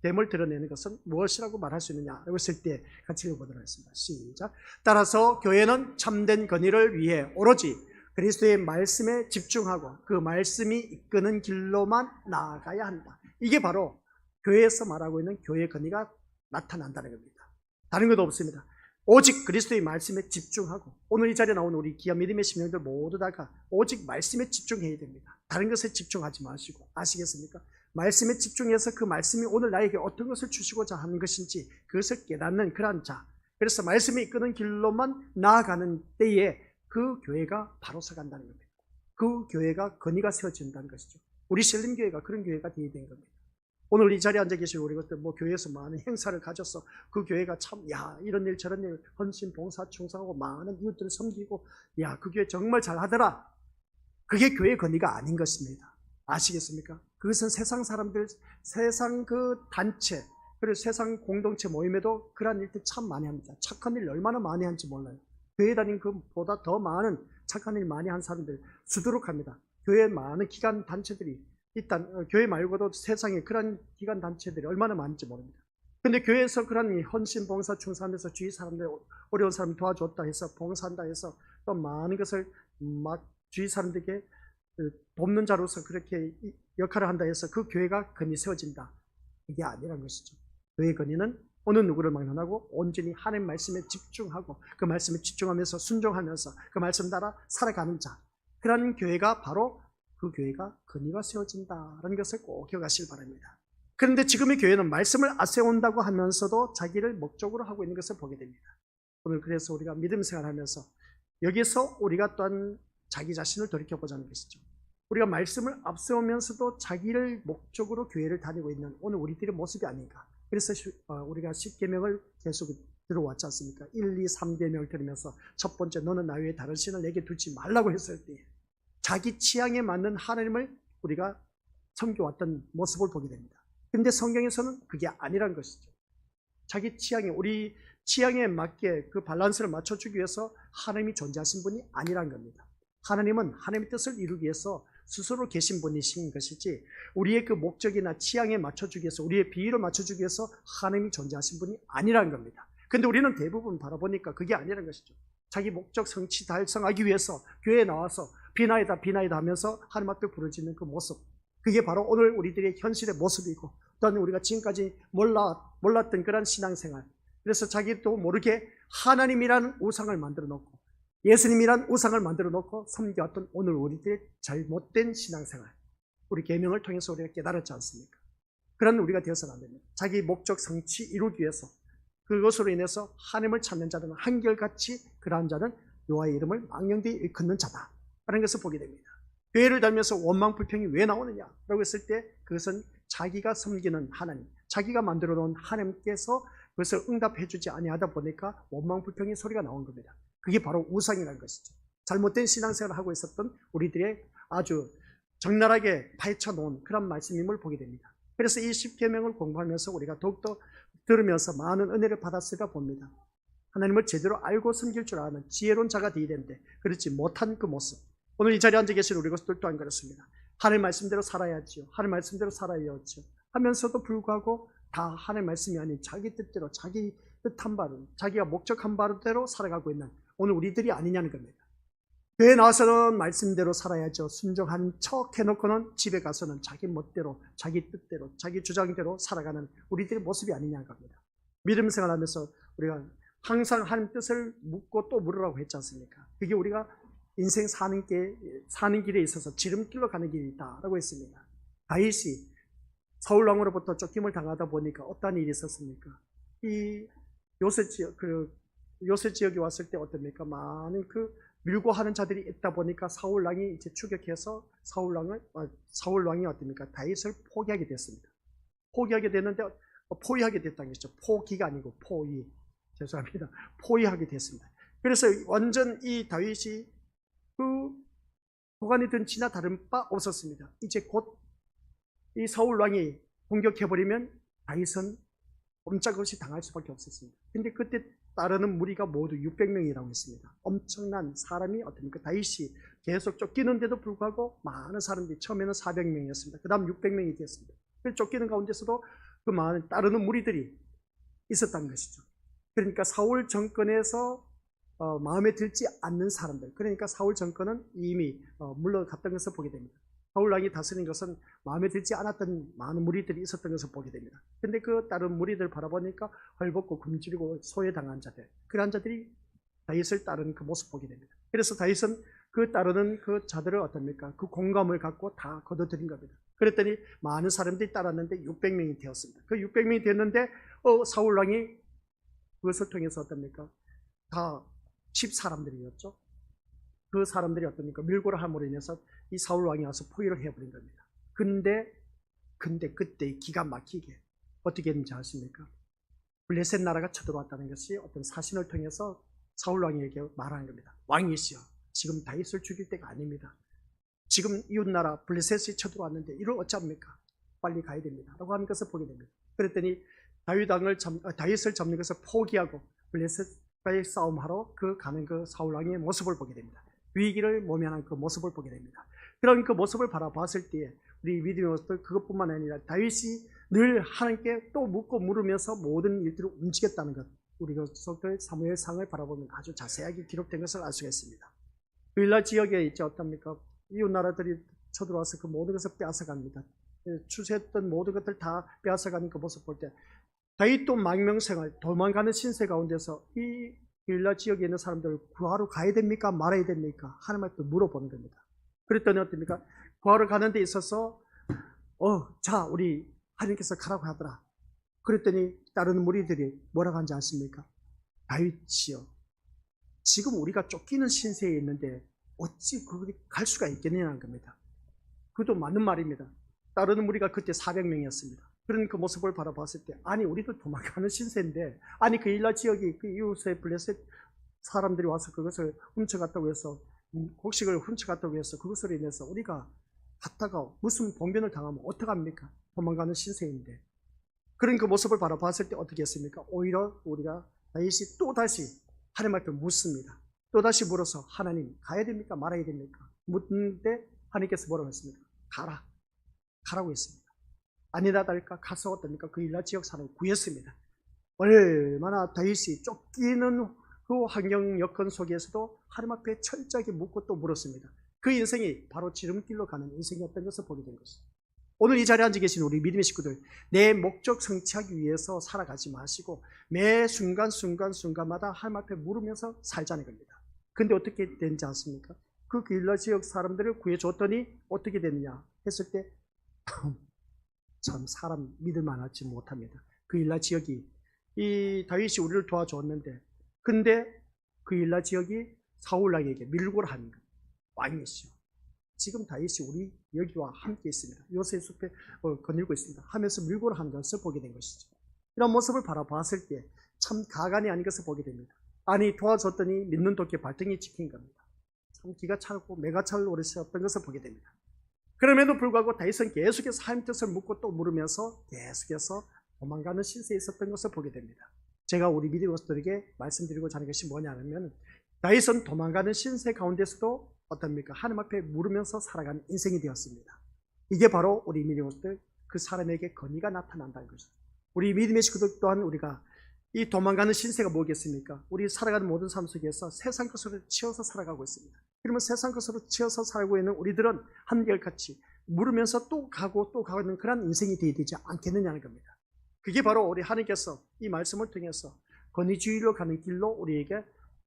됨을 드러내는 것은 무엇이라고 말할 수 있느냐라고 했을 때 같이 읽어보도록 하겠습니다. 시작. 따라서 교회는 참된 건의를 위해 오로지 그리스도의 말씀에 집중하고 그 말씀이 이끄는 길로만 나아가야 한다. 이게 바로 교회에서 말하고 있는 교회의 건의가 나타난다는 겁니다. 다른 것도 없습니다. 오직 그리스도의 말씀에 집중하고, 오늘 이 자리에 나온 우리 귀한 믿음의 심령들 모두 다가 오직 말씀에 집중해야 됩니다. 다른 것에 집중하지 마시고, 아시겠습니까? 말씀에 집중해서 그 말씀이 오늘 나에게 어떤 것을 주시고자 하는 것인지 그것을 깨닫는 그러한 자, 그래서 말씀이 이끄는 길로만 나아가는 때에 그 교회가 바로 서간다는 겁니다. 그 교회가 건의가 세워진다는 것이죠. 우리 신림교회가 그런 교회가 되어야 되는 겁니다. 오늘 이 자리에 앉아 계신 우리 것들 교회에서 많은 행사를 가져서 그 교회가 참 이런 일 저런 일 헌신 봉사 충성하고 많은 이웃들을 섬기고 그 교회 정말 잘하더라. 그게 교회의 건의가 아닌 것입니다. 아시겠습니까? 그것은 세상 사람들, 세상 그 단체, 그리고 세상 공동체 모임에도 그러한 일들 참 많이 합니다. 착한 일 얼마나 많이 하는지 몰라요. 교회 다닌 그보다 더 많은 착한 일 많이 한 사람들 수두룩합니다. 교회에 많은 기관 단체들이 일단 교회 말고도 세상에 그런 기관 단체들이 얼마나 많은지 모릅니다. 그런데 교회에서 그런 헌신 봉사 충성하면서 주위 사람들 어려운 사람 도와줬다 해서 봉사한다 해서 또 많은 것을 막 주위 사람들에게 돕는 자로서 그렇게 역할을 한다 해서 그 교회가 건의 세워진다. 이게 아니란 것이죠. 교회의 건의는 어느 누구를 막론하고 온전히 하나님 말씀에 집중하고 그 말씀에 집중하면서 순종하면서 그 말씀 따라 살아가는 자, 그런 교회가 바로 그 교회가 건의가 세워진다는 것을 꼭 기억하시길 바랍니다. 그런데 지금의 교회는 말씀을 앞세운다고 하면서도 자기를 목적으로 하고 있는 것을 보게 됩니다. 오늘 그래서 우리가 믿음 생활하면서 여기서 우리가 또한 자기 자신을 돌이켜보자는 것이죠. 우리가 말씀을 앞세우면서도 자기를 목적으로 교회를 다니고 있는 오늘 우리들의 모습이 아닌가. 그래서 우리가 10계명을 계속 들어왔지 않습니까? 1, 2, 3계명을 들으면서 첫 번째, 너는 나 외에 다른 신을 내게 두지 말라고 했을 때 자기 취향에 맞는 하나님을 우리가 섬겨왔던 모습을 보게 됩니다. 그런데 성경에서는 그게 아니란 것이죠. 자기 취향에, 우리 취향에 맞게 그 밸런스를 맞춰주기 위해서 하나님이 존재하신 분이 아니란 겁니다. 하나님은 하나님의 뜻을 이루기 위해서 스스로 계신 분이신 것이지 우리의 그 목적이나 취향에 맞춰주기 위해서, 우리의 비위를 맞춰주기 위해서 하나님이 존재하신 분이 아니란 겁니다. 그런데 우리는 대부분 바라보니까 그게 아니란 것이죠. 자기 목적 성취 달성하기 위해서 교회에 나와서 비나이다 비나이다 하면서 하나님 앞에 부르짖는 그 모습, 그게 바로 오늘 우리들의 현실의 모습이고 또한 우리가 지금까지 몰랐던 그런 신앙생활, 그래서 자기도 모르게 하나님이라는 우상을 만들어 놓고 예수님이란 우상을 만들어 놓고 섬겨왔던 오늘 우리들의 잘못된 신앙생활, 우리 계명을 통해서 우리가 깨달았지 않습니까? 그런 우리가 되어서는 안 됩니다. 자기 목적 성취 이루기 위해서 그것으로 인해서 하나님을 찾는 자들은 한결같이 그러한 자는 여호와의 이름을 망령되이 일컫는 자다 라는 것을 보게 됩니다. 교회를 다니면서 원망 불평이 왜 나오느냐라고 했을 때 그것은 자기가 섬기는 하나님, 자기가 만들어 놓은 하나님께서 그것을 응답해 주지 아니하다 보니까 원망 불평의 소리가 나온 겁니다. 그게 바로 우상이라는 것이죠. 잘못된 신앙생활을 하고 있었던 우리들의 아주 적나라하게 파헤쳐 놓은 그런 말씀임을 보게 됩니다. 그래서 이 10계명을 공부하면서 우리가 더욱더 들으면서 많은 은혜를 받았으리라 봅니다. 하나님을 제대로 알고 섬길 줄 아는 지혜로운 자가 되어야 되는데 그렇지 못한 그 모습, 오늘 이 자리에 앉아 계신 우리 것들 또한 그렇습니다. 하나님 말씀대로 살아야지요, 하나님 말씀대로 살아야지요 하면서도 불구하고 다 하나님 말씀이 아닌 자기 뜻대로, 자기 뜻한 바로, 자기가 목적한 바대로 살아가고 있는 오늘 우리들이 아니냐는 겁니다. 교회 나와서는 말씀대로 살아야죠, 순종한 척 해놓고는 집에 가서는 자기 멋대로, 자기 뜻대로, 자기 주장대로 살아가는 우리들의 모습이 아니냐는 겁니다. 믿음 생활하면서 우리가 항상 하나님 뜻을 묻고 또 물으라고 했지 않습니까? 그게 우리가 인생 사는 길에 있어서 지름길로 가는 길이다라고 했습니다. 다윗이 사울 왕으로부터 쫓김을 당하다 보니까 어떤 일이 있었습니까? 이 요새 지역에 왔을 때 어떻습니까? 많은 그 밀고 하는 자들이 있다 보니까 사울 왕이 이제 추격해서 사울 왕이 어떻습니까? 다윗을 포기하게 됐습니다. 포기하게 됐는데 포위하게 됐다는 것이죠. 포기가 아니고 포위. 죄송합니다. 포위하게 됐습니다. 그래서 완전 이 다윗이 그 도간이 든 지나 다른 바 없었습니다. 이제 곧 이 사울 왕이 공격해버리면 다윗은 꼼짝없이 당할 수밖에 없었습니다. 근데 그때 따르는 무리가 모두 600명이라고 했습니다. 엄청난 사람이 어떻습니까? 다윗이 계속 쫓기는데도 불구하고 많은 사람들이 처음에는 400명이었습니다. 그 다음 600명이 됐습니다. 쫓기는 가운데서도 그 많은 따르는 무리들이 있었다는 것이죠. 그러니까 사울 정권에서 마음에 들지 않는 사람들, 그러니까 사울 정권은 이미 물러갔던 것을 보게 됩니다. 사울 왕이 다스린 것은 마음에 들지 않았던 많은 무리들이 있었던 것을 보게 됩니다. 근데 그 다른 무리들 바라보니까 헐벗고 굶주리고 소외당한 자들, 그러한 자들이 다윗을 따르는 그 모습 보게 됩니다. 그래서 다윗은 그 따르는 그 자들을 어떻습니까? 그 공감을 갖고 다 거둬들인 겁니다. 그랬더니 많은 사람들이 따랐는데 600명이 되었습니다. 그 600명이 됐는데 사울 왕이 그것을 통해서 어떻습니까? 다 10사람들이었죠. 그 사람들이 어떻습니까? 밀고를 함으로 인해서 이 사울 왕이 와서 포위를 해버린 겁니다. 근데 그때 기가 막히게 어떻게 했는지 아십니까? 블레셋 나라가 쳐들어왔다는 것이 어떤 사신을 통해서 사울 왕에게 말하는 겁니다. 왕이시여, 지금 다윗을 죽일 때가 아닙니다. 지금 이웃나라 블레셋이 쳐들어왔는데 이를 어찌합니까? 빨리 가야 됩니다. 라고 하는 것을 보게 됩니다. 그랬더니 다윗을 잡는 것을 포기하고 블레셋과의 싸움하러 가는 그 사울 왕의 모습을 보게 됩니다. 위기를 모면한 그 모습을 보게 됩니다. 그런 그 모습을 바라봤을 때에 우리 믿음의 모습들, 그것뿐만 아니라 다윗이 늘 하나님께 또 묻고 물으면서 모든 일들을 움직였다는 것, 우리 그 사무엘상을 바라보면 아주 자세하게 기록된 것을 알 수가 있습니다. 빌라 지역에 있지 어떻습니까? 이웃 나라들이 쳐들어와서 그 모든 것을 빼앗아갑니다. 추수했던 모든 것들 다 빼앗아가는 그 모습 볼 때 다윗도 망명생활, 도망가는 신세 가운데서 이 빌라 지역에 있는 사람들을 구하러 가야 됩니까? 말아야 됩니까? 하나님한테 물어보는 겁니다. 그랬더니 어떻습니까? 구하러 가는 데 있어서 자, 우리 하나님께서 가라고 하더라. 그랬더니 다른 무리들이 뭐라고 하는지 아십니까? 다윗이여, 지금 우리가 쫓기는 신세에 있는데 어찌 거기 갈 수가 있겠느냐는 겁니다. 그것도 맞는 말입니다. 다른 무리가 그때 400명이었습니다. 그런 그 모습을 바라봤을 때, 아니 우리도 도망가는 신세인데, 아니 그 일라 지역이 그 이웃의 블레셋 사람들이 와서 그것을 훔쳐갔다고 해서, 곡식을 훔쳐갔다고 해서 그것으로 인해서 우리가 갔다가 무슨 봉변을 당하면 어떡합니까? 도망가는 신세인데. 그런 그 모습을 바라봤을 때 어떻게 했습니까? 오히려 우리가 다윗이 또다시 하나님한테 묻습니다. 또다시 물어서 하나님 가야 됩니까? 말아야 됩니까? 묻는데 하나님께서 뭐라고 했습니까? 가라고 했습니다. 아니다 달까 가서 어떻습니까? 그 일라 지역 사람을 구했습니다. 얼마나 다윗이 쫓기는 그 환경 여건 속에서도 하나님 앞에 철저하게 묻고 또 물었습니다. 그 인생이 바로 지름길로 가는 인생이었던 것을 보게 된 것입니다. 오늘 이 자리에 앉아 계신 우리 믿음의 식구들, 내 목적 성취하기 위해서 살아가지 마시고 매 순간마다 하나님 앞에 물으면서 살자는 겁니다. 근데 어떻게 되는지 아십니까? 그 길라 지역 사람들을 구해줬더니 어떻게 되느냐 했을 때 참 사람 믿을 만하지 못합니다. 그 일라 지역이 이 다윗이 우리를 도와줬는데, 근데 그 일라 지역이 사울 왕에게 밀고를 하는 거예요. 왕이시여, 지금 다윗이 우리 여기와 함께 있습니다. 요새 숲에 거닐고 있습니다. 하면서 밀고를 하는 것을 보게 된 것이죠. 이런 모습을 바라봤을 때 참 가관이 아닌 것을 보게 됩니다. 아니 도와줬더니 믿는 도끼 발등이 찍힌 겁니다. 참 기가 차고 매가 찰 오르셨던 것을 보게 됩니다. 그럼에도 불구하고 다윗은 계속해서 하나님 뜻을 묻고 또 물으면서 계속해서 도망가는 신세에 있었던 것을 보게 됩니다. 제가 우리 믿음으로들에게 말씀드리고자 하는 것이 뭐냐면, 다윗은 도망가는 신세 가운데서도 어떻습니까? 하나님 앞에 물으면서 살아가는 인생이 되었습니다. 이게 바로 우리 믿음으로들 그 사람에게 건의가 나타난다는 것입니다. 우리 믿음의 식구들 또한 우리가 이 도망가는 신세가 뭐겠습니까? 우리 살아가는 모든 삶 속에서 세상 것으로 치여서 살아가고 있습니다. 그러면 세상 것으로 치여서 살고 있는 우리들은 한결같이 물으면서 또 가고 있는 그런 인생이 되어야 되지 않겠느냐는 겁니다. 그게 바로 우리 하나님께서 이 말씀을 통해서 권위주의로 가는 길로 우리에게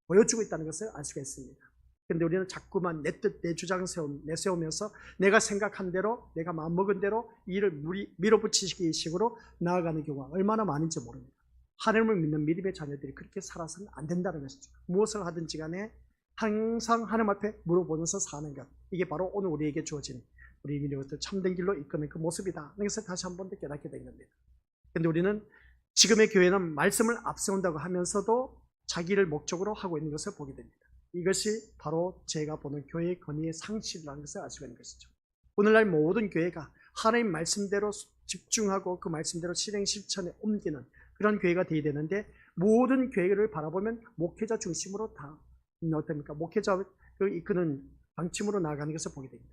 보여주고 있다는 것을 알 수가 있습니다. 그런데 우리는 자꾸만 내 뜻, 내 주장 내세우면서 내가 생각한 대로, 내가 마음먹은 대로 이 일을 밀어붙이기 식으로 나아가는 경우가 얼마나 많은지 모릅니다. 하나님을 믿는 믿음의 자녀들이 그렇게 살아서는 안 된다는 것이죠. 무엇을 하든지 간에 항상 하나님 앞에 물어보면서 사는 것, 이게 바로 오늘 우리에게 주어진 우리 믿음의 참된 길로 이끄는 그 모습이다. 그래서 다시 한 번 더 깨닫게 된 겁니다. 그런데 우리는 지금의 교회는 말씀을 앞세운다고 하면서도 자기를 목적으로 하고 있는 것을 보게 됩니다. 이것이 바로 제가 보는 교회의 권위의 상실이라는 것을 알 수가 있는 것이죠. 오늘날 모든 교회가 하나님 말씀대로 집중하고 그 말씀대로 실행 실천에 옮기는 그런 교회가 되어야 되는데, 모든 교회를 바라보면 목회자 중심으로 다 어떻습니까? 목회자 이끄는 방침으로 나아가는 것을 보게 됩니다.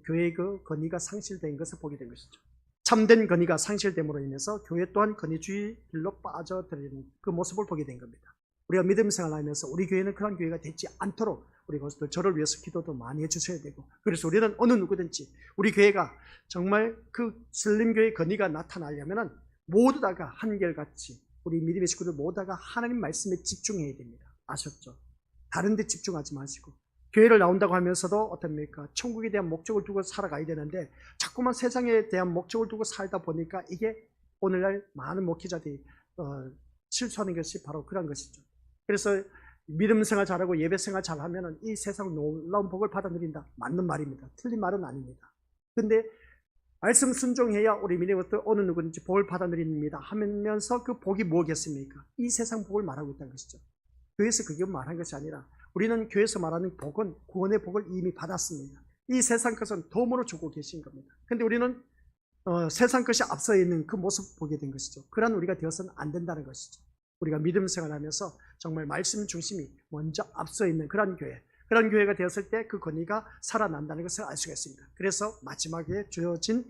교회의 그 권위가 상실된 것을 보게 된 것이죠. 참된 건의가 상실됨으로 인해서 교회 또한 건의주의 길로 빠져들이는 그 모습을 보게 된 겁니다. 우리가 믿음 생활하면서 우리 교회는 그런 교회가 되지 않도록 우리 것들 저를 위해서 기도도 많이 해주셔야 되고, 그래서 우리는 어느 누구든지 우리 교회가 정말 그 신림교회의 건의가 나타나려면 모두 다가 한결같이 우리 믿음의 식구들 모두 다가 하나님 말씀에 집중해야 됩니다. 아셨죠? 다른 데 집중하지 마시고 교회를 나온다고 하면서도 어떻습니까? 천국에 대한 목적을 두고 살아가야 되는데 자꾸만 세상에 대한 목적을 두고 살다 보니까 이게 오늘날 많은 목회자들이 실수하는 것이 바로 그런 것이죠. 그래서 믿음 생활 잘하고 예배 생활 잘하면 이 세상 놀라운 복을 받아 누린다. 맞는 말입니다. 틀린 말은 아닙니다. 근데 말씀 순종해야 우리 믿음으로부터 어느 누구든지 복을 받아 누립니다 하면서 그 복이 뭐겠습니까? 이 세상 복을 말하고 있다는 것이죠. 교회에서 그게 말한 것이 아니라 우리는 교회에서 말하는 복은 구원의 복을 이미 받았습니다. 이 세상 것은 도움으로 주고 계신 겁니다. 근데 우리는 세상 것이 앞서 있는 그 모습을 보게 된 것이죠. 그런 우리가 되어서는 안 된다는 것이죠. 우리가 믿음 생활하면서 정말 말씀 중심이 먼저 앞서 있는 그런 교회가 되었을 때 그 건의가 살아난다는 것을 알 수가 있습니다. 그래서 마지막에 주어진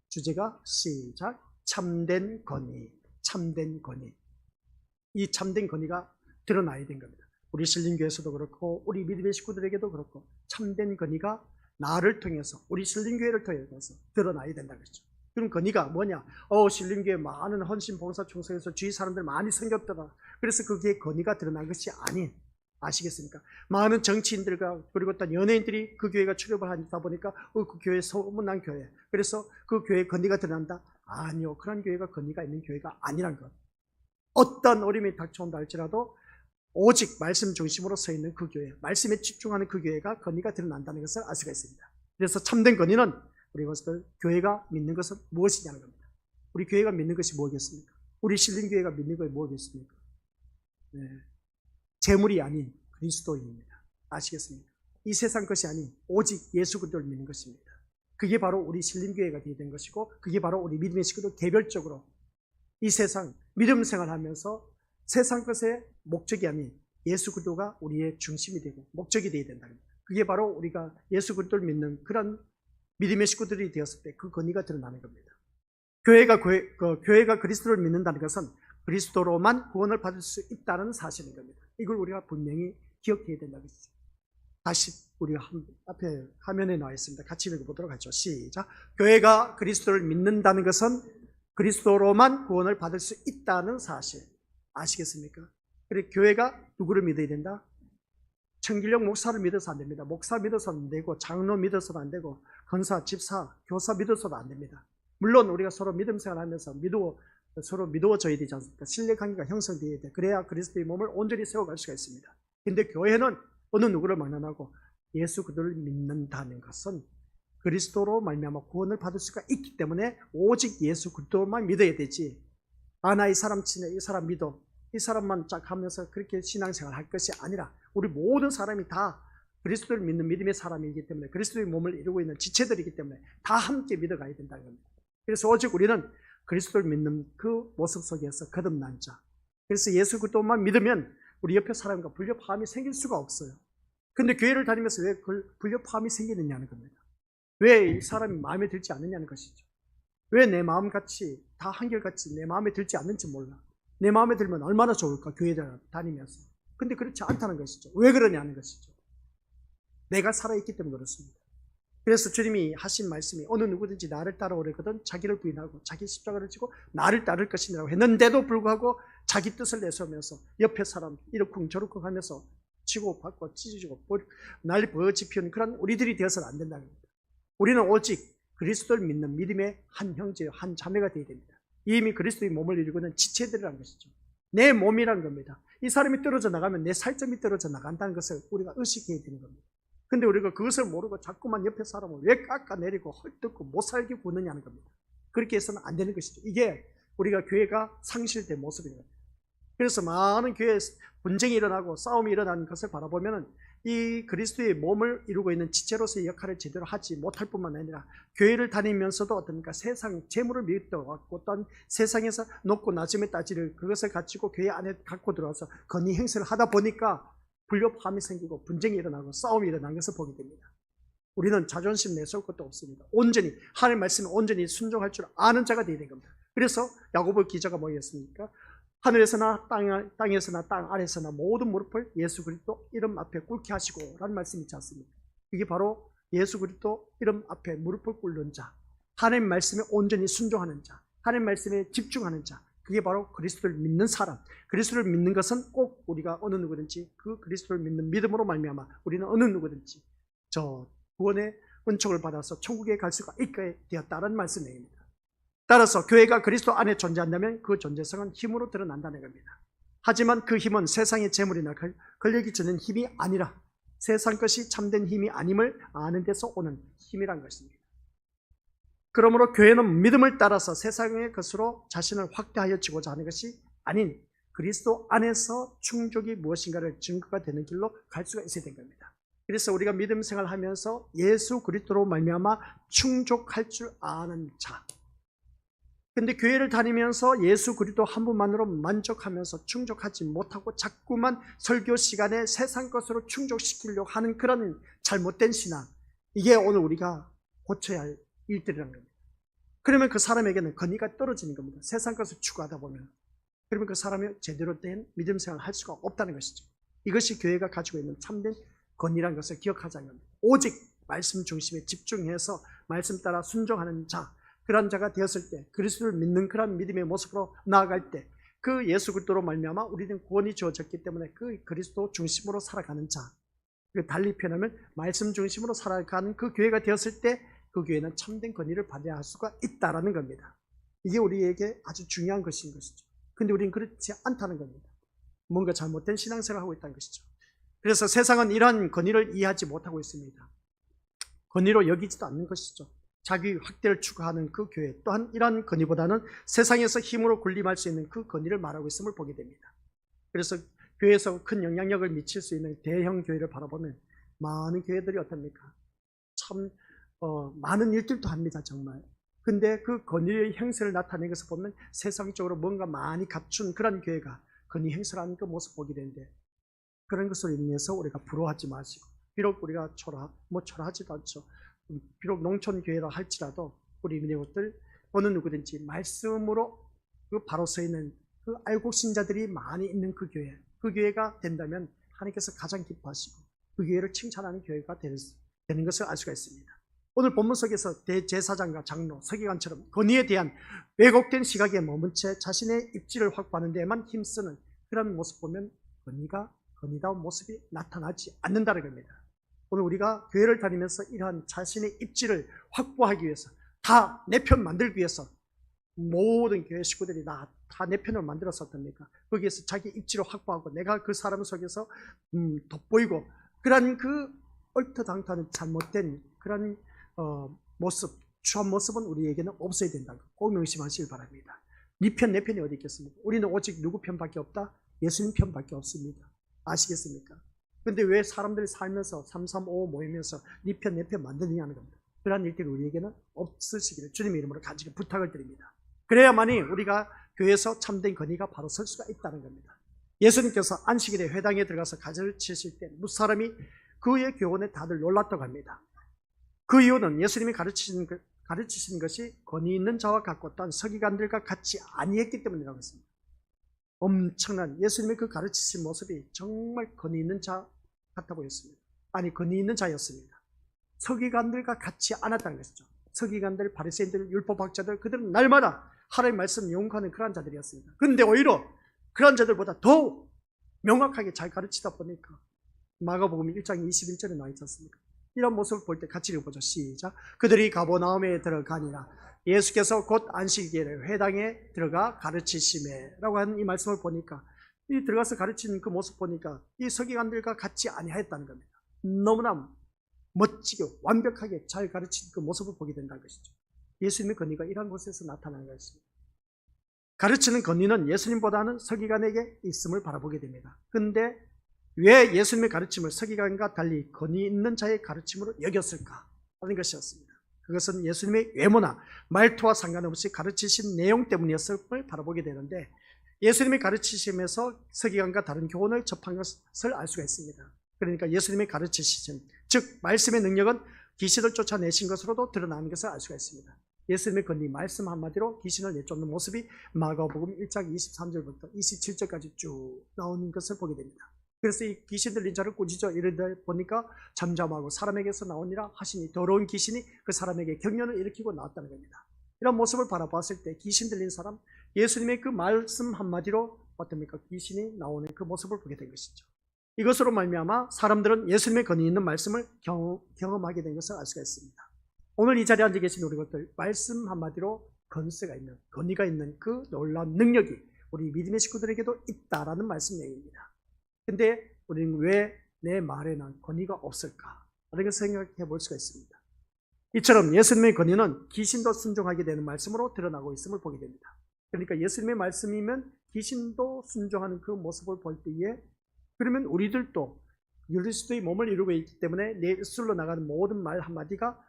주제가 시작, 참된 건의, 참된 건의. 이 참된 건의가 드러나야 된 겁니다. 우리 신림교회에서도 그렇고 우리 믿음의 식구들에게도 그렇고 참된 건의가 나를 통해서 우리 신림교회를 통해서 드러나야 된다는 것이죠. 그럼 건의가 뭐냐? 신림교회 많은 헌신 봉사 충성해서 주위 사람들 많이 생겼더라. 그래서 그게 건의가 드러난 것이 아닌, 아시겠습니까? 많은 정치인들과 그리고 또 연예인들이 그 교회가 출입을 하다 보니까 그 교회 소문난 교회, 그래서 그 교회 건의가 드러난다? 아니요, 그런 교회가 건의가 있는 교회가 아니란 것. 어떤 어려움이 닥쳐온다 할지라도 오직 말씀 중심으로 서 있는 그 교회, 말씀에 집중하는 그 교회가 건의가 드러난다는 것을 알 수가 있습니다. 그래서 참된 건의는 우리 것들 교회가 믿는 것은 무엇이냐는 겁니다. 우리 교회가 믿는 것이 뭐겠습니까? 우리 신림교회가 믿는 것이 뭐겠습니까? 네. 재물이 아닌 그리스도입니다. 아시겠습니까? 이 세상 것이 아닌 오직 예수 그리스도를 믿는 것입니다. 그게 바로 우리 신림교회가 되게 된 것이고, 그게 바로 우리 믿음의 식구들 개별적으로 이 세상 믿음 생활하면서 세상 것의 목적이 아닌 예수 그리스도가 우리의 중심이 되고 목적이 되어야 된다는 겁니다. 그게 바로 우리가 예수 그리스도를 믿는 그런 믿음의 식구들이 되었을 때 그 건의가 드러나는 겁니다. 교회가 그리스도를 믿는다는 것은 그리스도로만 구원을 받을 수 있다는 사실인 겁니다. 이걸 우리가 분명히 기억해야 된다는 것이죠. 다시 우리가 앞에 화면에 나와 있습니다. 같이 읽어보도록 하죠. 시작. 교회가 그리스도를 믿는다는 것은 그리스도로만 구원을 받을 수 있다는 사실. 아시겠습니까? 그리고 교회가 누구를 믿어야 된다? 청길령 목사를 믿어서 안 됩니다. 목사 믿어서는 안 되고, 장로 믿어서도 안 되고, 권사, 집사, 교사 믿어서도 안 됩니다. 물론 우리가 서로 믿음 생활하면서 서로 믿어줘야 되지 않습니까? 신뢰관계가 형성되어야 돼. 그래야 그리스도의 몸을 온전히 세워갈 수가 있습니다. 근데 교회는 어느 누구를 만나고 예수 그리스도를 믿는다는 것은 그리스도로 말미암아 구원을 받을 수가 있기 때문에 오직 예수 그리스도만 믿어야 되지, 나 이 사람 친해, 이 사람 믿어, 이 사람만 쫙 하면서 그렇게 신앙생활 할 것이 아니라 우리 모든 사람이 다 그리스도를 믿는 믿음의 사람이기 때문에, 그리스도의 몸을 이루고 있는 지체들이기 때문에 다 함께 믿어가야 된다는 겁니다. 그래서 오직 우리는 그리스도를 믿는 그 모습 속에서 거듭난 자, 그래서 예수 그리스도만 믿으면 우리 옆에 사람과 불협화음이 생길 수가 없어요. 근데 교회를 다니면서 왜 불협화음이 생기느냐는 겁니다. 왜 이 사람이 마음에 들지 않느냐는 것이죠. 왜 내 마음같이 다 한결같이 내 마음에 들지 않는지 몰라. 내 마음에 들면 얼마나 좋을까, 교회를 다니면서. 근데 그렇지 않다는 것이죠. 왜 그러냐는 것이죠. 내가 살아있기 때문에 그렇습니다. 그래서 주님이 하신 말씀이 어느 누구든지 나를 따라오려거든 자기를 부인하고 자기 십자가를 지고 나를 따를 것이라고 했는데도 불구하고 자기 뜻을 내세우면서 옆에 사람 이러쿵 저러쿵 하면서 치고 받고 찢어지고 난리 버지 피우는 그런 우리들이 되어서는 안 된다는 겁니다. 우리는 오직 그리스도를 믿는 믿음의 한 형제, 한 자매가 되어야 됩니다. 이미 그리스도의 몸을 이루고 있는 지체들이라는 것이죠. 내 몸이란 겁니다. 이 사람이 떨어져 나가면 내 살점이 떨어져 나간다는 것을 우리가 의식해야 되는 겁니다. 근데 우리가 그것을 모르고 자꾸만 옆에 사람을 왜 깎아내리고 헐뜯고 못 살게 구느냐는 겁니다. 그렇게 해서는 안 되는 것이죠. 이게 우리가 교회가 상실된 모습입니다. 그래서 많은 교회에 분쟁이 일어나고 싸움이 일어나는 것을 바라보면 이 그리스도의 몸을 이루고 있는 지체로서의 역할을 제대로 하지 못할 뿐만 아니라 교회를 다니면서도 어떻습니까? 세상 재물을 믿어왔고 어떤 세상에서 높고 낮음의 따지를 그것을 가지고 교회 안에 갖고 들어와서 건의 행세를 하다 보니까 불협화음이 생기고 분쟁이 일어나고 싸움이 일어나는 것을 보게 됩니다. 우리는 자존심 내세울 것도 없습니다. 온전히 하나님 말씀에 온전히 순종할 줄 아는 자가 되어야 된 겁니다. 그래서 야고보 기자가 뭐였습니까? 하늘에서나 땅에서나 땅 아래서나 모든 무릎을 예수 그리스도 이름 앞에 꿇게 하시고 라는 말씀이 있지 않습니까? 이게 바로 예수 그리스도 이름 앞에 무릎을 꿇는 자, 하나님 말씀에 온전히 순종하는 자, 하나님 말씀에 집중하는 자, 그게 바로 그리스도를 믿는 사람. 그리스도를 믿는 것은 꼭 우리가 어느 누구든지 그 그리스도를 믿는 믿음으로 말미암아 우리는 어느 누구든지 저 구원의 은총을 받아서 천국에 갈 수가 있게 되었다는 말씀입니다. 따라서 교회가 그리스도 안에 존재한다면 그 존재성은 힘으로 드러난다는 겁니다. 하지만 그 힘은 세상의 재물이나 권력이 주는 힘이 아니라 세상 것이 참된 힘이 아님을 아는 데서 오는 힘이란 것입니다. 그러므로 교회는 믿음을 따라서 세상의 것으로 자신을 확대하여 지고자 하는 것이 아닌 그리스도 안에서 충족이 무엇인가를 증거가 되는 길로 갈 수가 있어야 된 겁니다. 그래서 우리가 믿음 생활하면서 예수 그리스도로 말미암아 충족할 줄 아는 자. 근데 교회를 다니면서 예수 그리스도 한 분만으로 만족하면서 충족하지 못하고 자꾸만 설교 시간에 세상 것으로 충족시키려고 하는 그런 잘못된 신앙, 이게 오늘 우리가 고쳐야 할 일들이라는 겁니다. 그러면 그 사람에게는 건의가 떨어지는 겁니다. 세상 것을 추구하다 보면. 그러면 그 사람이 제대로 된 믿음 생활을 할 수가 없다는 것이죠. 이것이 교회가 가지고 있는 참된 건의라는 것을 기억하자는 겁니다. 오직 말씀 중심에 집중해서 말씀 따라 순종하는 자, 그런 자가 되었을 때, 그리스도를 믿는 그런 믿음의 모습으로 나아갈 때, 그 예수 그리스도로 말미암아 우리는 구원이 주어졌기 때문에 그 그리스도 중심으로 살아가는 자, 달리 표현하면 말씀 중심으로 살아가는 그 교회가 되었을 때 그 교회는 참된 건의를 받아야 할 수가 있다라는 겁니다. 이게 우리에게 아주 중요한 것인 것이죠. 근데 우리는 그렇지 않다는 겁니다. 뭔가 잘못된 신앙생활을 하고 있다는 것이죠. 그래서 세상은 이러한 건의를 이해하지 못하고 있습니다. 건의로 여기지도 않는 것이죠. 자기 확대를 추구하는 그 교회 또한 이러한 건의보다는 세상에서 힘으로 군림할 수 있는 그 건의를 말하고 있음을 보게 됩니다. 그래서 교회에서 큰 영향력을 미칠 수 있는 대형 교회를 바라보면 많은 교회들이 어떻습니까? 참 많은 일들도 합니다, 정말. 근데 그 건의의 행세를 나타내는 것을 보면 세상적으로 뭔가 많이 갖춘 그런 교회가 건의 행세를 하는 그 모습을 보게 되는데, 그런 것으로 인해서 우리가 부러워하지 마시고, 비록 우리가 초라하지도 않죠. 비록 농촌 교회라 할지라도 우리 민족들 어느 누구든지 말씀으로 그 바로 서 있는 그 알곡 신자들이 많이 있는 그 교회가 된다면 하나님께서 가장 기뻐하시고 그 교회를 칭찬하는 교회가 되는 것을 알 수가 있습니다. 오늘 본문 속에서 대제사장과 장로, 서기관처럼 건의에 대한 왜곡된 시각에 머문 채 자신의 입지를 확보하는 데에만 힘쓰는 그런 모습 보면 건의다운 모습이 나타나지 않는다는 겁니다. 오늘 우리가 교회를 다니면서 이러한 자신의 입지를 확보하기 위해서 다 내 편 만들기 위해서 모든 교회 식구들이 다 내 편을 만들었었답니까? 거기에서 자기 입지를 확보하고 내가 그 사람 속에서 돋보이고 그런 그 얼토당토하는 잘못된 그런 모습, 추한 모습은 우리에게는 없어야 된다는 거 꼭 명심하시길 바랍니다. 네 편, 내 편이 어디 있겠습니까? 우리는 오직 누구 편밖에 없다? 예수님 편밖에 없습니다. 아시겠습니까? 근데 왜 사람들이 살면서 335 모이면서 네 편, 내 편 만드느냐는 겁니다. 그러한 일들이 우리에게는 없으시기를 주님의 이름으로 간절히 부탁을 드립니다. 그래야만이 우리가 교회에서 참된 건의가 바로 설 수가 있다는 겁니다. 예수님께서 안식일에 회당에 들어가서 가지를 치실 때 무사람이 그의 교훈에 다들 놀랐다고 합니다. 그 이유는 예수님이 가르치신 것이 권위 있는 자와 같고 또한 서기관들과 같이 아니했기 때문이라고 했습니다. 엄청난 예수님의 그 가르치신 모습이 정말 권위 있는 자 같아 보였습니다. 아니, 권위 있는 자였습니다. 서기관들과 같이 않았다는 것이죠. 서기관들, 바리새인들, 율법학자들, 그들은 날마다 하나님의 말씀 용하는 그런 자들이었습니다. 그런데 오히려 그런 자들보다 더 명확하게 잘 가르치다 보니까 마가복음 1장 21절에 나와 있지 않습니까? 이런 모습을 볼 때 같이 읽어보죠. 시작. 그들이 가버나움에 들어가니라. 예수께서 곧 안식일에 회당에 들어가 가르치시매 라고 하는 이 말씀을 보니까, 이 들어가서 가르치는 그 모습 보니까 이 서기관들과 같이 아니하였다는 겁니다. 너무나 멋지게 완벽하게 잘 가르치는 그 모습을 보게 된다는 것이죠. 예수님의 권위가 이런 곳에서 나타나는 것입니다. 가르치는 권위는 예수님보다는 서기관에게 있음을 바라보게 됩니다. 그런데 왜 예수님의 가르침을 서기관과 달리 권위 있는 자의 가르침으로 여겼을까 하는 것이었습니다. 그것은 예수님의 외모나 말투와 상관없이 가르치신 내용 때문이었음을 바라보게 되는데, 예수님의 가르치심에서 서기관과 다른 교훈을 접한 것을 알 수가 있습니다. 그러니까 예수님의 가르치심, 즉 말씀의 능력은 귀신을 쫓아내신 것으로도 드러나는 것을 알 수가 있습니다. 예수님의 권위, 말씀 한마디로 귀신을 내쫓는 모습이 마가복음 1장 23절부터 27절까지 쭉 나오는 것을 보게 됩니다. 그래서 이 귀신 들린 자를 꾸짖어 이르다 보니까 잠잠하고 사람에게서 나오니라 하시니 더러운 귀신이 그 사람에게 경련을 일으키고 나왔다는 겁니다. 이런 모습을 바라봤을 때 귀신 들린 사람, 예수님의 그 말씀 한마디로 어떻습니까? 귀신이 나오는 그 모습을 보게 된 것이죠. 이것으로 말미암아 사람들은 예수님의 권위 있는 말씀을 경험하게 된 것을 알 수가 있습니다. 오늘 이 자리에 앉아 계신 우리 것들, 말씀 한마디로 권세가 있는, 권위가 있는 그 놀라운 능력이 우리 믿음의 식구들에게도 있다라는 말씀 내용입니다. 근데 우리는 왜 내 말에는 권위가 없을까? 라는 것을 생각해 볼 수가 있습니다. 이처럼 예수님의 권위는 귀신도 순종하게 되는 말씀으로 드러나고 있음을 보게 됩니다. 그러니까 예수님의 말씀이면 귀신도 순종하는 그 모습을 볼 때에, 그러면 우리들도 그리스도의 몸을 이루고 있기 때문에 내 입술로 나가는 모든 말 한마디가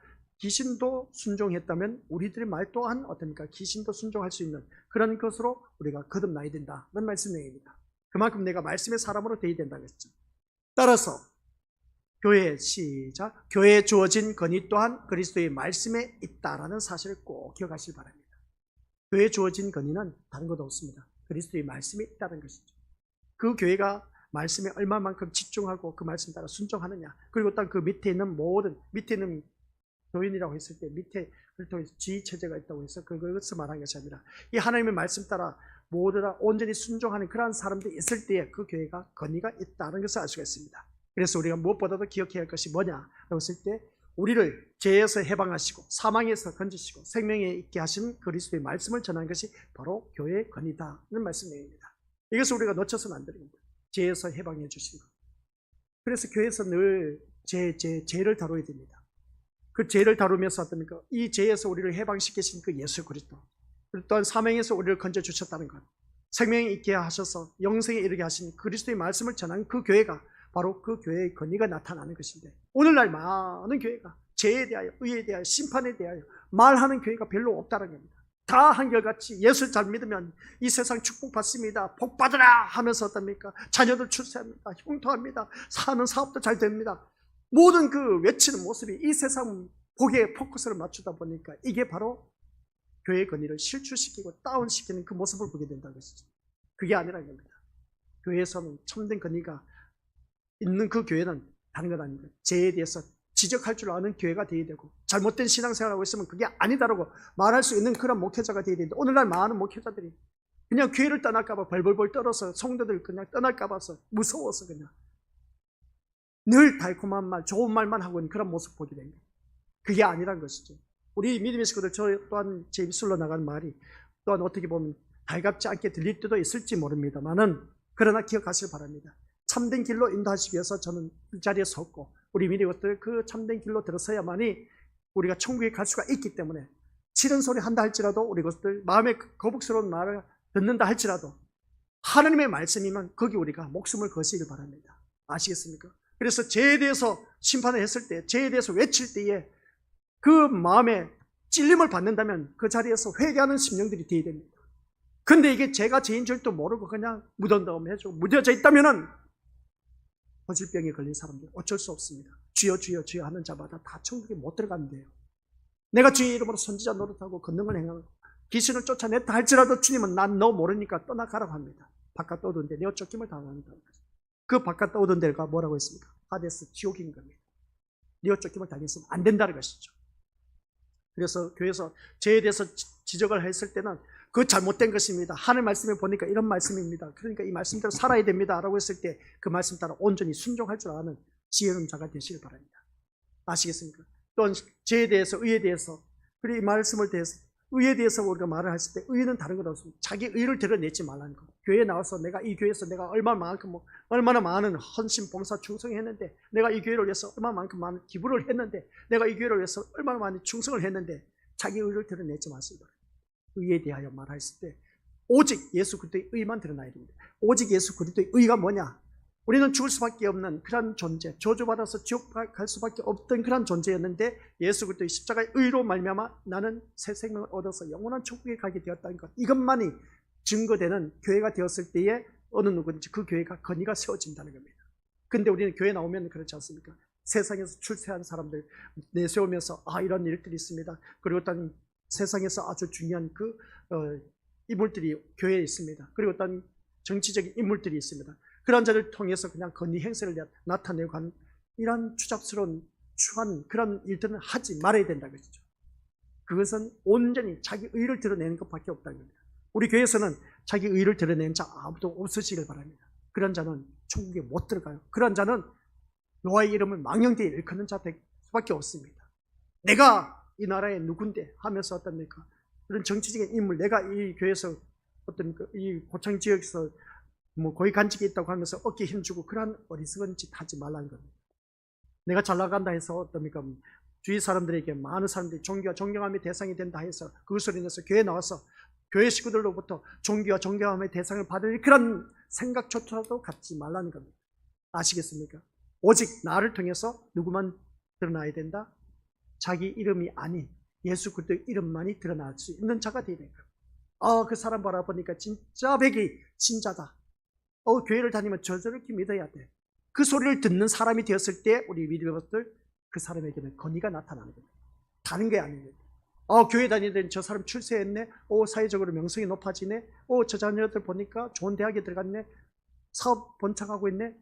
귀신도 순종했다면 우리들의 말 또한 어떻습니까? 귀신도 순종할 수 있는 그런 것으로 우리가 거듭나야 된다는 말씀 내용입니다. 그만큼 내가 말씀의 사람으로 되어야 된다는 것이죠. 따라서 교회에 주어진 권위 또한 그리스도의 말씀에 있다라는 사실을 꼭 기억하시기 바랍니다. 교회에 주어진 권위는 다른 것도 없습니다. 그리스도의 말씀에 있다는 것이죠. 그 교회가 말씀에 얼마만큼 집중하고 그 말씀 따라 순종하느냐, 그리고 또 그 밑에 있는 밑에 있는 교인이라고 했을 때 밑에 지휘체제가 있다고 해서 그것을 말한 것이 아니라 이 하나님의 말씀 따라 모두 다 온전히 순종하는 그러한 사람들이 있을 때에 그 교회가 권위가 있다는 것을 알 수가 있습니다. 그래서 우리가 무엇보다도 기억해야 할 것이 뭐냐라고 했을 때, 우리를 죄에서 해방하시고 사망에서 건지시고 생명에 있게 하신 그리스도의 말씀을 전하는 것이 바로 교회의 권위다는 말씀 내용입니다. 이것을 우리가 놓쳐서는 안 됩니다. 죄에서 해방해 주신 것. 그래서 교회에서 늘 죄를 다뤄야 됩니다. 그 죄를 다루면서 어떻습니까? 이 죄에서 우리를 해방시키신 그 예수 그리스도, 그리고 또한 사명에서 우리를 건져주셨다는 것, 생명에 있게 하셔서 영생에 이르게 하신 그리스도의 말씀을 전한 그 교회가 바로 그 교회의 권위가 나타나는 것인데, 오늘날 많은 교회가 죄에 대하여, 의에 대하여, 심판에 대하여 말하는 교회가 별로 없다는 겁니다. 다 한결같이 예수를 잘 믿으면 이 세상 축복받습니다, 복받으라 하면서 어떻습니까? 자녀들 출세합니다, 흉통합니다, 사는 사업도 잘 됩니다. 모든 그 외치는 모습이 이 세상 복에 포커스를 맞추다 보니까 이게 바로 교회의 권위를 실추시키고 다운시키는 그 모습을 보게 된다는 것이죠. 그게 아니라는 겁니다. 교회에서는 참된 권위가 있는 그 교회는 다른 건 아닙니다. 죄에 대해서 지적할 줄 아는 교회가 되어야 되고, 잘못된 신앙생활을 하고 있으면 그게 아니다라고 말할 수 있는 그런 목회자가 되어야 되는데, 오늘날 많은 목회자들이 그냥 교회를 떠날까봐 벌벌벌 떨어서 성도들 그냥 떠날까봐 무서워서 그냥 늘 달콤한 말, 좋은 말만 하고 있는 그런 모습 보게 됩니다. 그게 아니란 것이죠. 우리 믿음의 식구들, 저 또한 제 입술로 나가는 말이 또한 어떻게 보면 달갑지 않게 들릴 때도 있을지 모릅니다만은, 그러나 기억하시길 바랍니다. 참된 길로 인도하시기 위해서 저는 이 자리에 섰고, 우리 믿음의 것들 그 참된 길로 들어서야만이 우리가 천국에 갈 수가 있기 때문에, 싫은 소리 한다 할지라도 우리 것들 마음에 거북스러운 말을 듣는다 할지라도 하나님의 말씀이면 거기 우리가 목숨을 거시길 바랍니다. 아시겠습니까? 그래서 죄에 대해서 심판을 했을 때, 죄에 대해서 외칠 때에 그 마음에 찔림을 받는다면 그 자리에서 회개하는 심령들이 되어야 됩니다. 근데 이게 제가 죄인 줄도 모르고 그냥 무덤덤 해주고 무뎌져 있다면은 거질병에 걸린 사람들 어쩔 수 없습니다. 주여 주여 주여 하는 자마다 다 천국에 못 들어간대요. 내가 주의 이름으로 선지자 노릇하고 권능을 행하고 귀신을 쫓아냈다 할지라도 주님은 난 너 모르니까 떠나가라고 합니다. 바깥 떠오던 데 내어 쫓김을 당한다. 그 바깥 떠오던 데가 뭐라고 했습니까? 하데스, 지옥인 겁니다. 내어 쫓김을 당했으면 안 된다는 것이죠. 그래서 교회에서 죄에 대해서 지적을 했을 때는 그 잘못된 것입니다. 하늘 말씀에 보니까 이런 말씀입니다. 그러니까 이 말씀대로 살아야 됩니다 라고 했을 때 그 말씀 따라 온전히 순종할 줄 아는 지혜로운 자가 되시길 바랍니다. 아시겠습니까? 또한 죄에 대해서, 의에 대해서, 그리고 이 말씀을 대해서, 의에 대해서 우리가 말을 했을 때 의는 다른 것 없습니다. 자기 의를 드러내지 말라는 것. 교회에 나와서 내가 이 교회에서 내가 얼마나 많은 헌신, 봉사, 충성했는데, 내가 이 교회를 위해서 얼마만큼 많은 기부를 했는데, 내가 이 교회를 위해서 얼마나 많은 충성을 했는데, 자기 의를 드러내지 마시기 바랍니다. 의에 대하여 말했을 때 오직 예수 그리스도의 의만 드러나야 됩니다. 오직 예수 그리스도의 의가 뭐냐? 우리는 죽을 수밖에 없는 그런 존재, 저주받아서 지옥 갈 수밖에 없던 그런 존재였는데, 예수 그리스도의 십자가의 의로 말미암아 나는 새 생명을 얻어서 영원한 천국에 가게 되었다는 것, 이것만이 증거되는 교회가 되었을 때에 어느 누구든지 그 교회가 권위가 세워진다는 겁니다. 근데 우리는 교회 나오면 그렇지 않습니까? 세상에서 출세한 사람들 내세우면서 이런 일들이 있습니다. 그리고 어떤 세상에서 아주 중요한 인물들이 교회에 있습니다. 그리고 어떤 정치적인 인물들이 있습니다. 그런 자를 통해서 그냥 건의 행세를 나타내고 하는 이런 추잡스러운 추한 그런 일들은 하지 말아야 된다는 것이죠. 그것은 온전히 자기 의를 드러내는 것밖에 없다는 겁니다. 우리 교회에서는 자기 의를 드러내는 자 아무도 없으시길 바랍니다. 그런 자는 천국에 못 들어가요. 그런 자는 여호와의 이름을 망령되이 일컫는 자 될 수밖에 없습니다. 내가 이 나라의 누군데 하면서 어떻습니까? 그런 정치적인 인물, 내가 이 교회에서 이 고창 지역에서 고위 간직이 있다고 하면서 어깨에 힘주고 그러한 어리석은 짓 하지 말라는 겁니다. 내가 잘 나간다 해서 어떻습니까? 주위 사람들에게 많은 사람들이 존귀와 존경함의 대상이 된다 해서 그것으로 인해서 교회에 나와서 교회 식구들로부터 존귀와 존경함의 대상을 받을 그런 생각조차도 갖지 말라는 겁니다. 아시겠습니까? 오직 나를 통해서 누구만 드러나야 된다? 자기 이름이 아닌 예수 그리스도의 이름만이 드러날 수 있는 자가 되야 됩니다. 그 사람 바라보니까 진짜 백이 진짜다. 교회를 다니면 저렇게 믿어야 돼. 그 소리를 듣는 사람이 되었을 때 우리 믿음의 것들 그 사람에게는 건의가 나타나는 겁니다. 다른 게 아닙니다. 교회 다니는 저 사람 출세했네. 사회적으로 명성이 높아지네. 저 자녀들 보니까 좋은 대학에 들어갔네. 사업 번창하고 있네.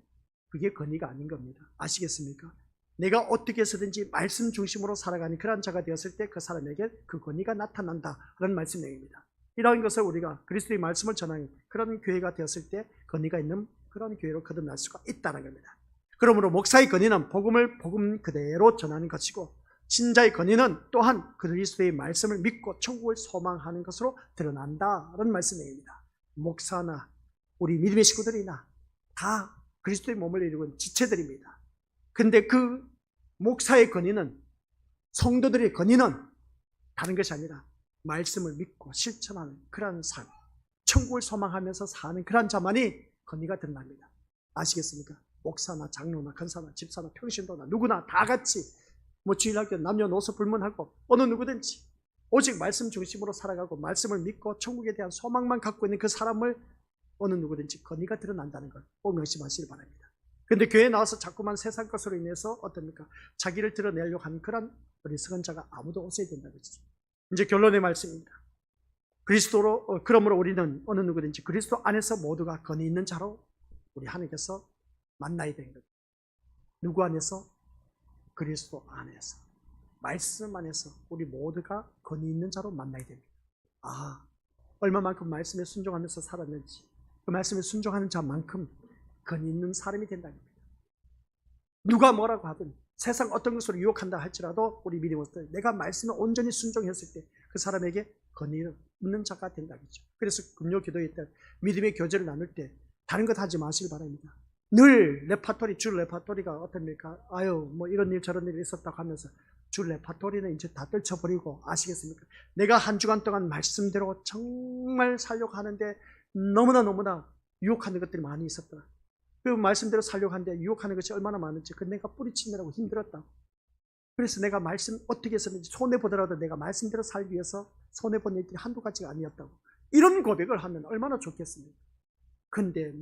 그게 건의가 아닌 겁니다. 아시겠습니까? 내가 어떻게 해서든지 말씀 중심으로 살아가는 그런 자가 되었을 때 그 사람에게 그 건의가 나타난다. 그런 말씀 내용입니다. 이러한 것을 우리가 그리스도의 말씀을 전하는 그런 교회가 되었을 때 건의가 있는 그런 교회로 거듭날 수가 있다는 겁니다. 그러므로 목사의 건의는 복음을 복음 그대로 전하는 것이고 신자의 건의는 또한 그리스도의 말씀을 믿고 천국을 소망하는 것으로 드러난다는 말씀입니다. 목사나 우리 믿음의 식구들이나 다 그리스도의 몸을 이루는 지체들입니다. 근데 그 목사의 건의는, 성도들의 건의는 다른 것이 아니라 말씀을 믿고 실천하는 그런 삶, 천국을 소망하면서 사는 그런 자만이 건의가 드러납니다. 아시겠습니까? 목사나 장로나 간사나 집사나 평신도나 누구나 다 같이 주일학교 남녀노소 불문하고 어느 누구든지 오직 말씀 중심으로 살아가고 말씀을 믿고 천국에 대한 소망만 갖고 있는 그 사람을 어느 누구든지 건의가 드러난다는 걸 꼭 명심하시기 바랍니다. 그런데 교회에 나와서 자꾸만 세상 것으로 인해서 어떻습니까? 자기를 드러내려고 하는 그런 어리석은 자가 아무도 없어야 된다는 것이죠. 이제 결론의 말씀입니다. 그러므로 우리는 어느 누구든지 그리스도 안에서 모두가 건의 있는 자로 우리 하나님께서 만나야 되는 겁니다. 누구 안에서? 그리스도 안에서, 말씀 안에서 우리 모두가 건의 있는 자로 만나야 됩니다. 얼마만큼 말씀에 순종하면서 살았는지 그 말씀에 순종하는 자만큼 건의 있는 사람이 된다는 겁니다. 누가 뭐라고 하든 세상 어떤 것으로 유혹한다 할지라도 우리 믿음으로서 내가 말씀에 온전히 순종했을 때 그 사람에게 건의 있는 자가 된다겠죠. 그래서 금요 기도회 때 믿음의 교제를 나눌 때 다른 것 하지 마시기 바랍니다. 늘 주 레파토리가 어떻습니까? 이런 일 저런 일이 있었다고 하면서 주 레파토리는 이제 다 떨쳐버리고, 아시겠습니까? 내가 한 주간 동안 말씀대로 정말 살려고 하는데 너무나 유혹하는 것들이 많이 있었더라. 그 말씀대로 살려고 하는데 유혹하는 것이 얼마나 많은지 내가 뿌리치느라고 힘들었다고. 그래서 내가 말씀 어떻게 했었는지 손해보더라도 내가 말씀대로 살기 위해서 손해본 일들이 한두 가지가 아니었다고. 이런 고백을 하면 얼마나 좋겠습니까? 근데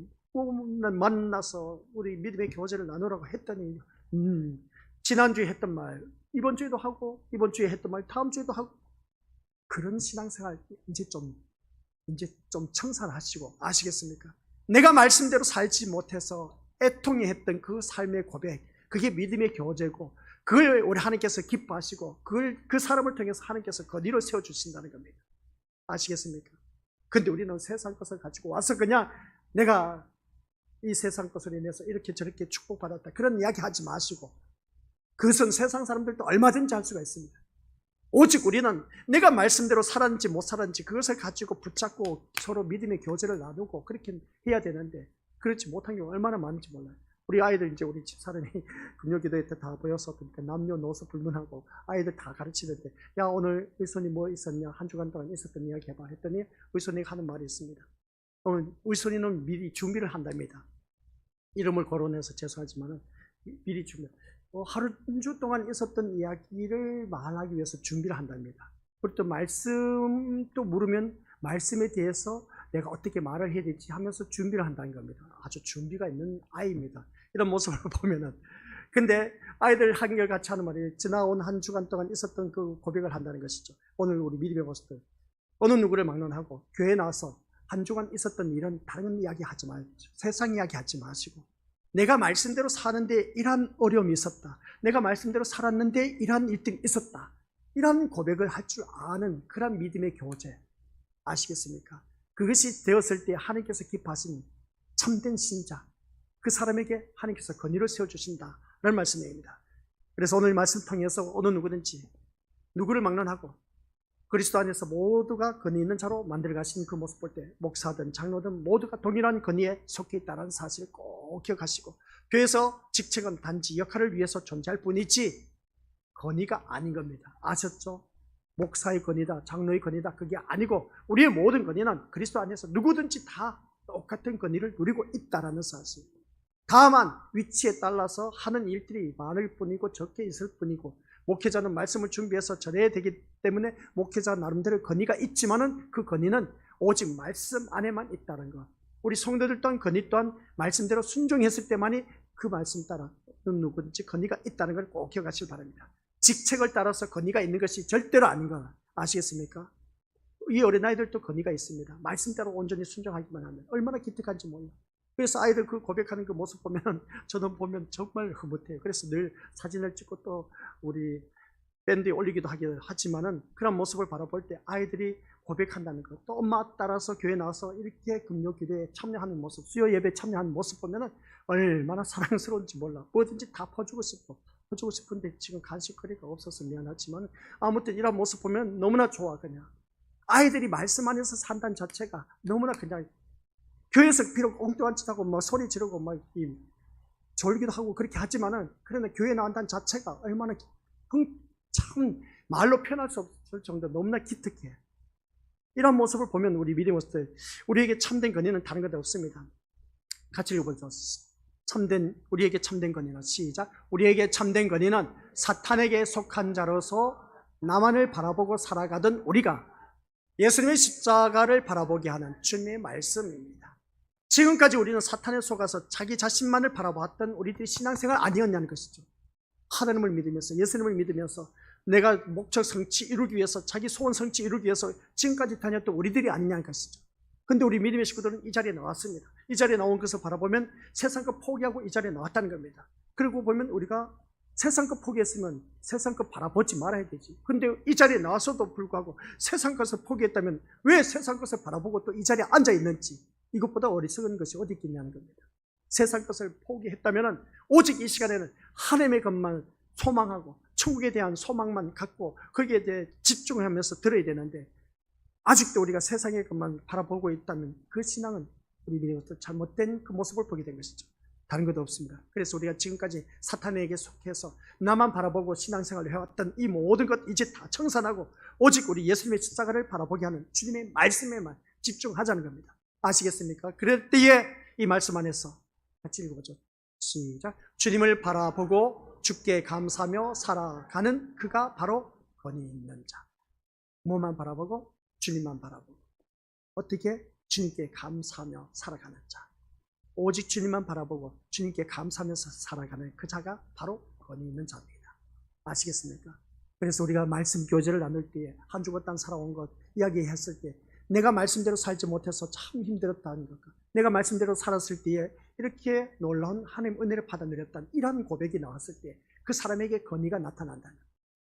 만나서 우리 믿음의 교제를 나누라고 했더니 지난주에 했던 말 이번 주에도 하고 이번 주에 했던 말 다음 주에도 하고, 그런 신앙생활 이제 좀 청산하시고, 아시겠습니까? 내가 말씀대로 살지 못해서 애통해 했던 그 삶의 고백, 그게 믿음의 교제고 그걸 우리 하나님께서 기뻐하시고 그 사람을 통해서 하나님께서 건의로 세워주신다는 겁니다. 아시겠습니까? 근데 우리는 세상 것을 가지고 와서 그냥 내가 이 세상 것으로 인해서 이렇게 저렇게 축복받았다 그런 이야기 하지 마시고, 그것은 세상 사람들도 얼마든지 할 수가 있습니다. 오직 우리는 내가 말씀대로 살았는지 못 살았는지 그것을 가지고 붙잡고 서로 믿음의 교제를 나누고 그렇게 해야 되는데 그렇지 못한 경우 얼마나 많은지 몰라요. 우리 아이들 이제 우리 집사람이 금요기도회 때 다 모여서 남녀노소 불문하고 아이들 다 가르치는데, 야 오늘 의손이 뭐 있었냐, 한 주간 동안 있었던 이야기 해봐 했더니 의손이가 하는 말이 있습니다. 의손이는 미리 준비를 한답니다. 이름을 거론해서 죄송하지만 미리 준비, 하루 한 주 동안 있었던 이야기를 말하기 위해서 준비를 한답니다. 그리고 또 말씀도 물으면 말씀에 대해서 내가 어떻게 말을 해야 될지 하면서 준비를 한다는 겁니다. 아주 준비가 있는 아이입니다. 이런 모습을 보면은 근데 아이들 한결같이 하는 말이 지나온 한 주간 동안 있었던 그 고백을 한다는 것이죠. 오늘 우리 믿음의 모습들, 어느 누구를 막론하고 교회에 나와서 한 주간 있었던 일은 다른 이야기 하지 말고, 세상 이야기 하지 마시고, 내가 말씀대로 사는데 이러한 어려움이 있었다, 내가 말씀대로 살았는데 이러한 일들이 있었다, 이러한 고백을 할 줄 아는 그런 믿음의 교제, 아시겠습니까? 그것이 되었을 때 하나님께서 기뻐하신 참된 신자, 그 사람에게 하나님께서 권위를 세워주신다라는 말씀입니다. 그래서 오늘 말씀 통해서 어느 누구든지 누구를 막론하고 그리스도 안에서 모두가 권위 있는 자로 만들어가신 그 모습 볼 때 목사든 장로든 모두가 동일한 권위에 속해 있다는 사실을 꼭 기억하시고, 교회에서 직책은 단지 역할을 위해서 존재할 뿐이지 권위가 아닌 겁니다. 아셨죠? 목사의 권위다, 장로의 권위다, 그게 아니고 우리의 모든 권위는 그리스도 안에서 누구든지 다 똑같은 권위를 누리고 있다는 사실. 다만 위치에 따라서 하는 일들이 많을 뿐이고 적게 있을 뿐이고, 목회자는 말씀을 준비해서 전해야 되기 때문에 목회자 나름대로 권위가 있지만은 그 권위는 오직 말씀 안에만 있다는 것. 우리 성도들 또한 권위 또한 말씀대로 순종했을 때만이 그 말씀 따라 누구든지 권위가 있다는 걸 꼭 기억하시기 바랍니다. 직책을 따라서 권위가 있는 것이 절대로 아닌 거 아시겠습니까? 이 어린아이들도 권위가 있습니다. 말씀대로 온전히 순종하기만 하면 얼마나 기특한지 몰라요. 그래서 아이들 그 고백하는 그 모습 보면 저도 보면 정말 흐뭇해요. 그래서 늘 사진을 찍고 또 우리 밴드에 올리기도 하지만은 그런 모습을 바라볼 때 아이들이 고백한다는 것, 또 엄마 따라서 교회 나와서 이렇게 금요 기도에 참여하는 모습, 수요 예배에 참여하는 모습 보면은 얼마나 사랑스러운지 몰라. 뭐든지 다 퍼주고 싶은데 지금 간식거리가 없어서 미안하지만 아무튼 이런 모습 보면 너무나 좋아. 그냥 아이들이 말씀 안에서 산다는 자체가 너무나 그냥, 교회에서 비록 엉뚱한 짓 하고 뭐 소리 지르고 막 졸기도 하고 그렇게 하지만은, 그러나 교회 나온다는 자체가 얼마나 참 말로 표현할 수 없을 정도로 너무나 기특해. 이런 모습을 보면 우리 믿음의 모습들, 우리에게 참된 권위는 다른 것 없습니다. 같이 읽어보죠. 우리에게 참된 권위는, 시작. 우리에게 참된 권위는 사탄에게 속한 자로서 나만을 바라보고 살아가던 우리가 예수님의 십자가를 바라보게 하는 주님의 말씀입니다. 지금까지 우리는 사탄에 속아서 자기 자신만을 바라보았던 우리들의 신앙생활 아니었냐는 것이죠. 하나님을 믿으면서, 예수님을 믿으면서 내가 목적 성취 이루기 위해서, 자기 소원 성취 이루기 위해서 지금까지 다녔던 우리들이 아니냐는 것이죠. 근데 우리 믿음의 식구들은 이 자리에 나왔습니다. 이 자리에 나온 것을 바라보면 세상 것 포기하고 이 자리에 나왔다는 겁니다. 그리고 보면 우리가 세상 것 포기했으면 세상 것 바라보지 말아야 되지. 근데 이 자리에 나와서도 불구하고 세상 것을 포기했다면 왜 세상 것을 바라보고 또 이 자리에 앉아 있는지, 이것보다 어리석은 것이 어디 있겠냐는 겁니다. 세상 것을 포기했다면 오직 이 시간에는 하나님의 것만 소망하고 천국에 대한 소망만 갖고 거기에 대해 집중을 하면서 들어야 되는데, 아직도 우리가 세상의 것만 바라보고 있다면 그 신앙은 우리 믿음에서 잘못된 그 모습을 보게 된 것이죠. 다른 것도 없습니다. 그래서 우리가 지금까지 사탄에게 속해서 나만 바라보고 신앙생활을 해왔던 이 모든 것 이제 다 청산하고 오직 우리 예수님의 십자가를 바라보게 하는 주님의 말씀에만 집중하자는 겁니다. 아시겠습니까? 그럴 때에 이 말씀 안에서 같이 읽어보죠. 시작. 주님을 바라보고 주께 감사하며 살아가는 그가 바로 권위 있는 자. 뭐만 바라보고? 주님만 바라보고. 어떻게? 주님께 감사하며 살아가는 자. 오직 주님만 바라보고 주님께 감사하면서 살아가는 그 자가 바로 권위 있는 자입니다. 아시겠습니까? 그래서 우리가 말씀 교제를 나눌 때에 한 주간 땅 살아온 것 이야기했을 때, 내가 말씀대로 살지 못해서 참 힘들었다는 것, 내가 말씀대로 살았을 때에 이렇게 놀라운 하나님 은혜를 받아 누렸다는 이러한 고백이 나왔을 때 그 사람에게 권위가 나타난다는 것.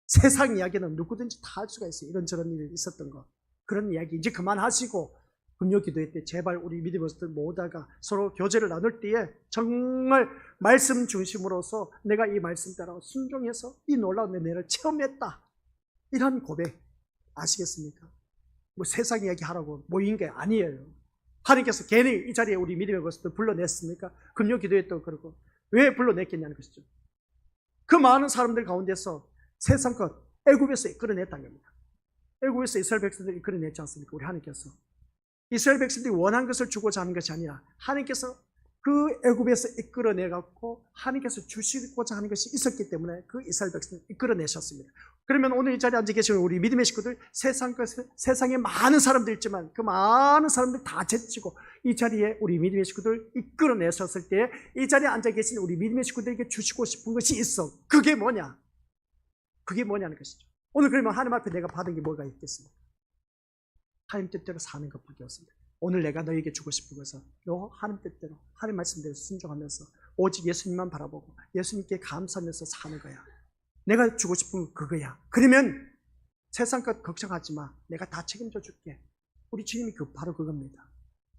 세상 이야기는 누구든지 다 할 수가 있어요. 이런저런 일이 있었던 것, 그런 이야기 이제 그만하시고 금요 기도회 때 제발 우리 믿음의 모습들 모두가 서로 교제를 나눌 때에 정말 말씀 중심으로서 내가 이 말씀 따라 순종해서 이 놀라운 은혜를 체험했다, 이런 고백. 아시겠습니까? 뭐 세상 이야기 하라고 모인 게 아니에요. 하나님께서 괜히 이 자리에 우리 믿음의 모습들 불러냈습니까? 금요 기도회 또 그러고 왜 불러냈겠냐는 것이죠. 그 많은 사람들 가운데서 세상 것 애굽에서 이끌어냈다는 겁니다. 애굽에서 이스라엘 백성들이 이끌어냈지 않습니까? 우리 하나님께서 이스라엘 백성들이 원한 것을 주고자 하는 것이 아니라 하나님께서 그 애굽에서 이끌어내 갖고 하나님께서 주시고자 하는 것이 있었기 때문에 그 이스라엘 백성을 이끌어내셨습니다. 그러면 오늘 이 자리에 앉아 계시는 우리 믿음의 식구들, 세상에 많은 사람들 있지만 그 많은 사람들 다 제치고 이 자리에 우리 믿음의 식구들 이끌어내셨을 때 이 자리에 앉아 계신 우리 믿음의 식구들에게 주시고 싶은 것이 있어. 그게 뭐냐? 그게 뭐냐는 것이죠. 오늘 그러면 하나님 앞에 내가 받은 게 뭐가 있겠습니까? 하나님 뜻대로 사는 것밖에 없습니다. 오늘 내가 너에게 주고 싶은 것은 너 하나님 뜻대로, 하나님 말씀대로 순종하면서 오직 예수님만 바라보고 예수님께 감사하면서 사는 거야. 내가 주고 싶은 건 그거야. 그러면 세상 것 걱정하지 마. 내가 다 책임져 줄게. 우리 주님이 바로 그겁니다.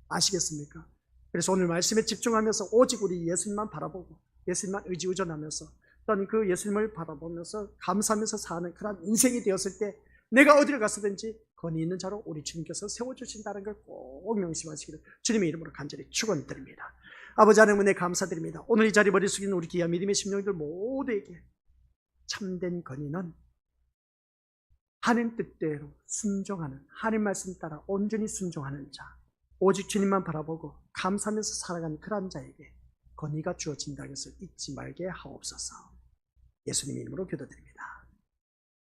아시겠습니까? 그래서 오늘 말씀에 집중하면서 오직 우리 예수님만 바라보고 예수님만 의지의존하면서 또는 그 예수님을 바라보면서 감사하면서 사는 그런 인생이 되었을 때 내가 어디를 갔든지 권위 있는 자로 우리 주님께서 세워주신다는 걸 꼭 명심하시기를 주님의 이름으로 간절히 축원드립니다. 아버지 하나님 은혜 감사드립니다. 오늘 이 자리 머리 숙이는 우리 귀한 믿음의 심령들 모두에게 참된 권위는 하나님 뜻대로 순종하는, 하나님 말씀 따라 온전히 순종하는 자, 오직 주님만 바라보고 감사하면서 살아가는 그런 자에게 권위가 주어진다는 것을 잊지 말게 하옵소서. 예수님 이름으로 기도드립니다.